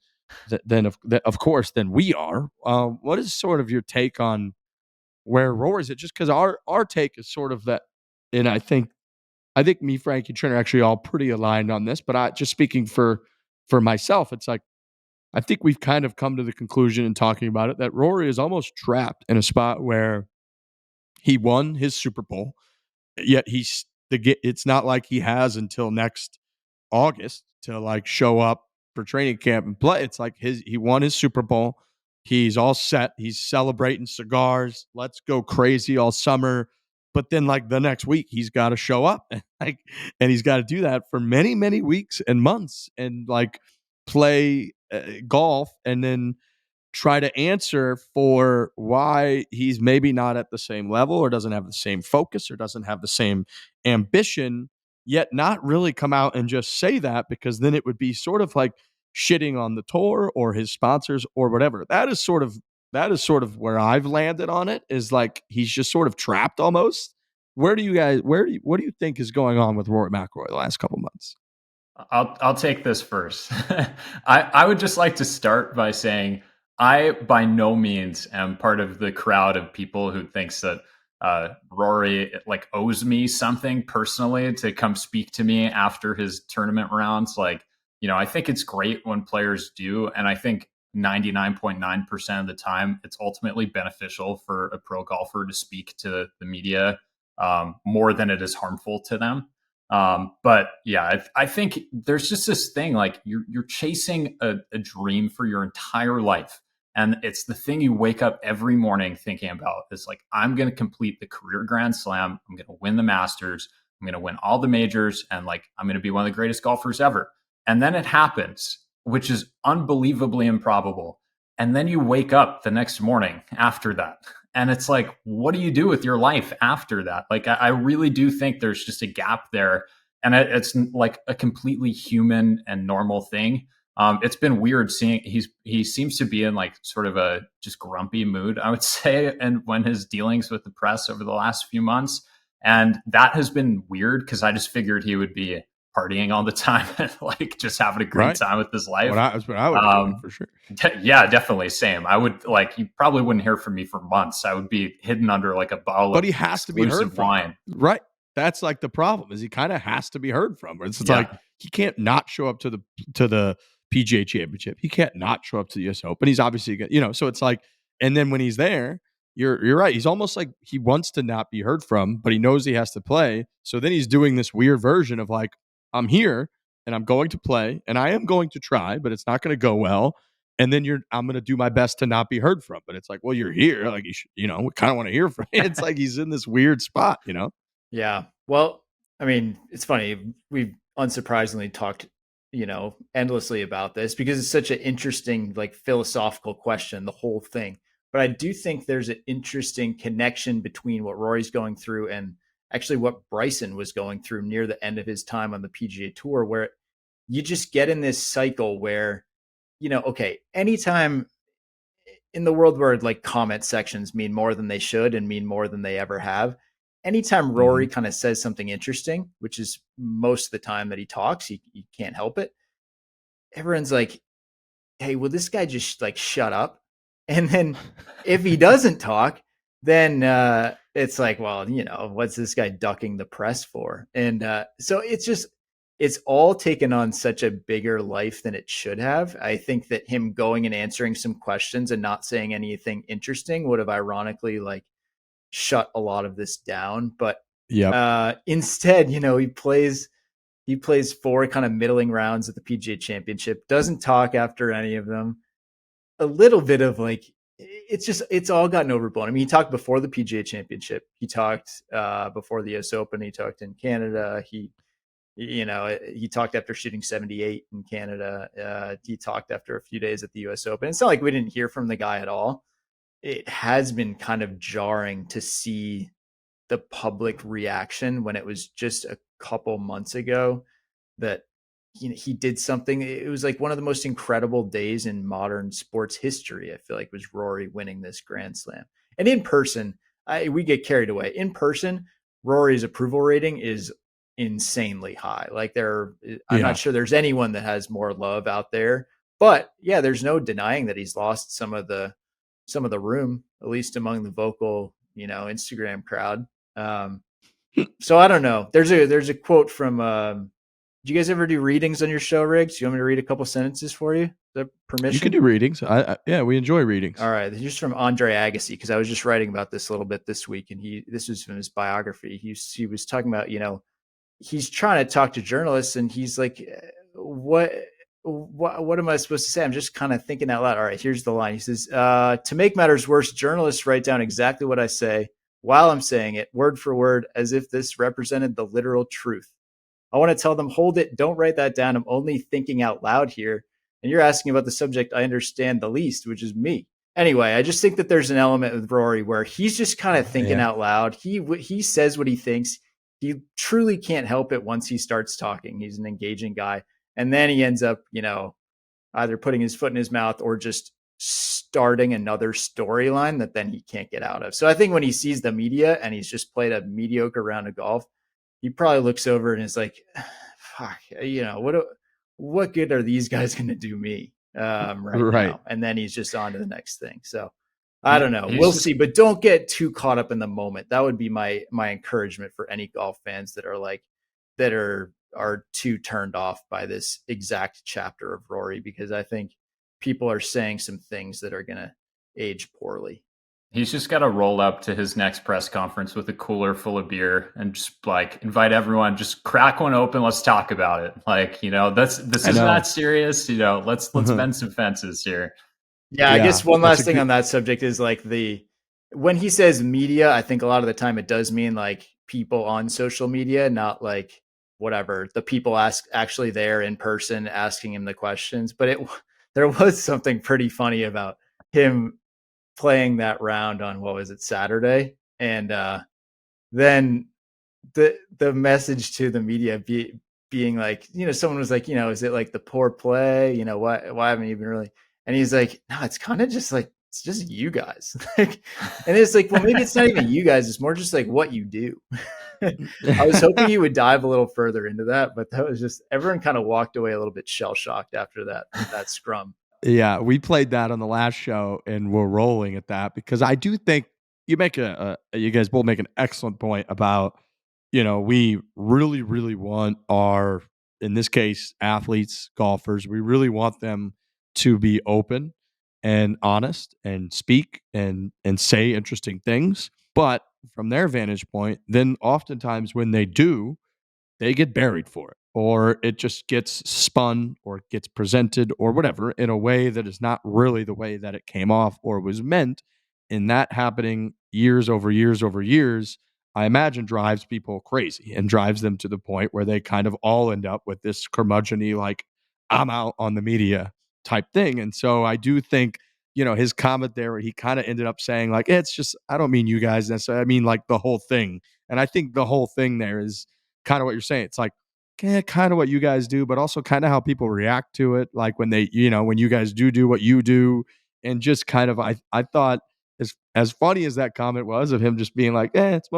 than of course, than we are. What is sort of your take on where Rory's at? Just because our take is sort of that, and I think me, Frank, and Trent are actually all pretty aligned on this, but just speaking for myself, it's like, I think we've kind of come to the conclusion in talking about it that Rory is almost trapped in a spot where he won his Super Bowl, yet it's not like he has until next August to like show up for training camp and play. It's like he won his Super Bowl. He's all set. He's celebrating cigars. Let's go crazy all summer. But then like the next week, he's got to show up and he's got to do that for many, many weeks and months and like play golf and then try to answer for why he's maybe not at the same level or doesn't have the same focus or doesn't have the same ambition, yet not really come out and just say that, because then it would be sort of like shitting on the tour or his sponsors or whatever. That is sort of where I've landed on it, is like he's just sort of trapped almost. What do you think is going on with Rory McIlroy the last couple months? I'll take this first. I would just like to start by saying I by no means am part of the crowd of people who thinks that Rory like owes me something personally to come speak to me after his tournament rounds. Like, I think it's great when players do, and I think 99.9% of the time it's ultimately beneficial for a pro golfer to speak to the media more than it is harmful to them. But yeah, I think there's just this thing, like you're chasing a dream for your entire life. And it's the thing you wake up every morning thinking about. It's like, I'm going to complete the career Grand Slam. I'm going to win the Masters. I'm going to win all the majors. And like, I'm going to be one of the greatest golfers ever. And then it happens, which is unbelievably improbable. And then you wake up the next morning after that. And it's like, what do you do with your life after that? Like, I really do think there's just a gap there. And it's like a completely human and normal thing. It's been weird seeing he seems to be in like sort of a just grumpy mood, I would say, and when his dealings with the press over the last few months. And that has been weird because I just figured he would be partying all the time and like just having a great time with his life. What I would do for sure. Yeah, definitely. Same. I would like, you probably wouldn't hear from me for months. I would be hidden under like a bottle but of he has to be heard from. wine. Right. That's like the problem, is he kind of has to be heard from. It's like he can't not show up to the PGA Championship. He can't not show up to the US Open. He's obviously good, so it's like, and then when he's there, you're right. He's almost like he wants to not be heard from, but he knows he has to play. So then he's doing this weird version of like, I'm here and I'm going to play and I am going to try, but it's not going to go well. And then I'm going to do my best to not be heard from. But it's like, well, you're here. Like, you should, we kind of want to hear from you. It's like he's in this weird spot, Yeah. Well, I mean, it's funny. We've unsurprisingly talked, endlessly about this because it's such an interesting, like, philosophical question, the whole thing. But I do think there's an interesting connection between what Rory's going through and actually what Bryson was going through near the end of his time on the PGA Tour, where you just get in this cycle where, okay, anytime in the world where like comment sections mean more than they should and mean more than they ever have, anytime Rory kind of says something interesting, which is most of the time that he talks, he can't help it. Everyone's like, hey, will this guy just like shut up? And then if he doesn't talk, then it's like, well, what's this guy ducking the press for? And so it's all taken on such a bigger life than it should have. I think that him going and answering some questions and not saying anything interesting would have ironically like shut a lot of this down. But instead, he plays 4 kind of middling rounds at the PGA Championship, doesn't talk after any of them. A little bit of like, it's all gotten overblown. I mean, he talked before the PGA Championship. He talked before the US Open. He talked in Canada. He talked after shooting 78 in Canada. He talked after a few days at the US Open. It's not like we didn't hear from the guy at all. It has been kind of jarring to see the public reaction when it was just a couple months ago that he did something. It was like one of the most incredible days in modern sports history. I feel like was Rory winning this Grand Slam. And in person, we get carried away. In person, Rory's approval rating is insanely high. Like I'm not sure there's anyone that has more love out there. But yeah, there's no denying that he's lost some of the room, at least among the vocal, Instagram crowd. So I don't know. There's a quote from. Do you guys ever do readings on your show, Riggs? You want me to read a couple sentences for you? Is that permission? You can do readings. Yeah, we enjoy readings. All right. Here's from Andre Agassi, because I was just writing about this a little bit this week, and this was from his biography. He was talking about, he's trying to talk to journalists, and he's like, what am I supposed to say? I'm just kind of thinking out loud. All right, here's the line. He says, to make matters worse, journalists write down exactly what I say while I'm saying it, word for word, as if this represented the literal truth. I want to tell them, hold it, don't write that down. I'm only thinking out loud here. And you're asking about the subject I understand the least, which is me. Anyway, I just think that there's an element with Rory where he's just kind of thinking out loud. He says what he thinks. He truly can't help it once he starts talking. He's an engaging guy. And then he ends up, either putting his foot in his mouth or just starting another storyline that then he can't get out of. So I think when he sees the media and he's just played a mediocre round of golf, he probably looks over and is like, fuck, what good are these guys going to do me right now? And then he's just on to the next thing. So I don't know. We'll see, but don't get too caught up in the moment. That would be my encouragement for any golf fans that are too turned off by this exact chapter of Rory, because I think people are saying some things that are going to age poorly. He's just got to roll up to his next press conference with a cooler full of beer and just invite everyone, just crack one open. Let's talk about it. This is not serious. Let's bend some fences here. Yeah, I guess one last thing on that subject is when he says media, I think a lot of the time it does mean people on social media, not the people actually there in person asking him the questions. But there was something pretty funny about him playing that round on, what was it, Saturday? And then the message to the media being someone was like, is it the poor play? Why haven't you been really? And he's like, no, it's kind of just it's just you guys. And it's well, maybe it's not even you guys. It's more just what you do. I was hoping you would dive a little further into that, but that was just, everyone kind of walked away a little bit shell shocked after that scrum. Yeah, we played that on the last show, and we're rolling at that because I do think you guys both make an excellent point about, we really, really want our, in this case, athletes, golfers, we really want them to be open and honest and speak and say interesting things. But from their vantage point, then oftentimes when they do, they get buried for it, or it just gets spun or gets presented or whatever in a way that is not really the way that it came off or was meant. And that happening years over years over years, I imagine drives people crazy and drives them to the point where they kind of all end up with this curmudgeon-y, I'm out on the media type thing. And so I do think, his comment there where he kind of ended up saying it's just, I don't mean you guys necessarily, I mean the whole thing. And I think the whole thing there is kind of what you're saying. It's kind of what you guys do, but also kind of how people react to it. When they, when you guys do what you do, and just kind of, I thought as funny as that comment was of him just being it's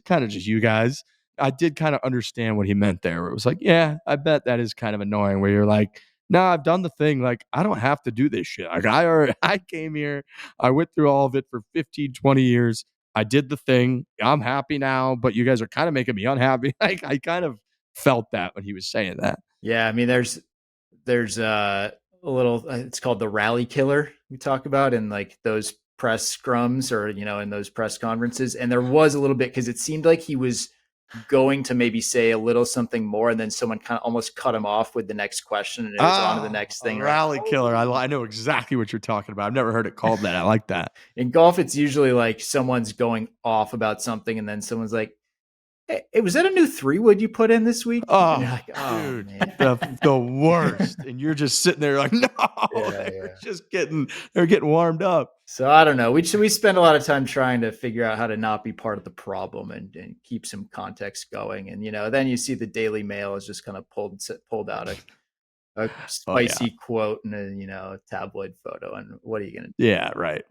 kind of just you guys. I did kind of understand what he meant there. Where it was yeah, I bet that is kind of annoying where you're no, I've done the thing. I don't have to do this shit. I came here, I went through all of it for 15, 20 years. I did the thing. I'm happy now, but you guys are kind of making me unhappy. I kind of felt that when he was saying that. Yeah, I mean, there's a little. It's called the rally killer we talk about in those press scrums or in those press conferences, and there was a little bit because it seemed like he was going to maybe say a little something more, and then someone kind of almost cut him off with the next question, and it was on to the next thing. A rally killer. I know exactly what you're talking about. I've never heard it called that. I like that. In golf, it's usually like someone's going off about something, and then someone's like, "Hey, was that a new 3-wood you put in this week?" Oh, like, dude, man. the worst. And you're just sitting there like, no, they're getting warmed up. So I don't know. We spend a lot of time trying to figure out how to not be part of the problem and keep some context going. And, then you see the Daily Mail is just kind of pulled out a spicy quote and a tabloid photo. And what are you going to do? Yeah, right.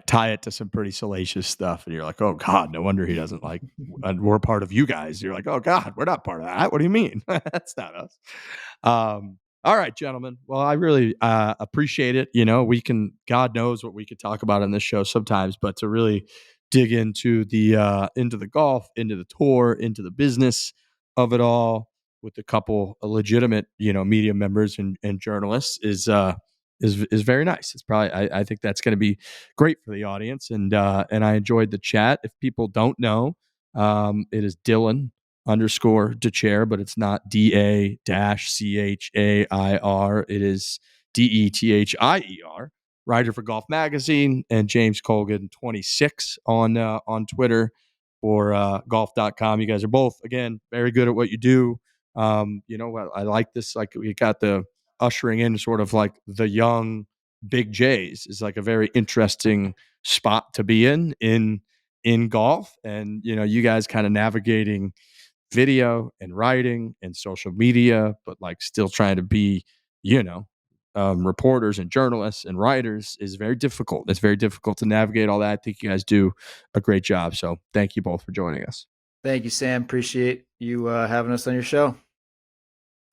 Tie it to some pretty salacious stuff. And you're like, oh God, no wonder he doesn't like, we're part of you guys. You're like, oh God, we're not part of that. What do you mean? That's not us. All right, gentlemen. Well, I really appreciate it. We can, God knows what we could talk about on this show sometimes, but to really dig into the golf, into the tour, into the business of it all with a couple of legitimate, media members and journalists is very nice. It's probably, I think that's going to be great for the audience. And I enjoyed the chat. If people don't know, it is Dylan_Dechair, but it's not DA-CHAIR. It is DETHIER, writer for Golf Magazine, and James Kogan 26 on Twitter for golf.com. You guys are both, again, very good at what you do. I like this. Like, we got the ushering in sort of like the young big J's is like a very interesting spot to be in golf. And, you guys kind of navigating video and writing and social media, but like still trying to be, reporters and journalists and writers is very difficult. It's very difficult to navigate all that. I think you guys do a great job. So thank you both for joining us. Thank you, Sam. Appreciate you having us on your show.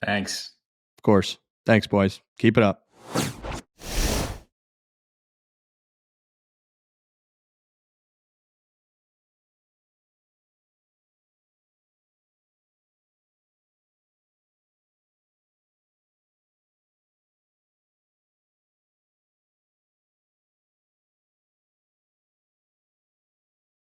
Thanks. Of course. Thanks, boys. Keep it up.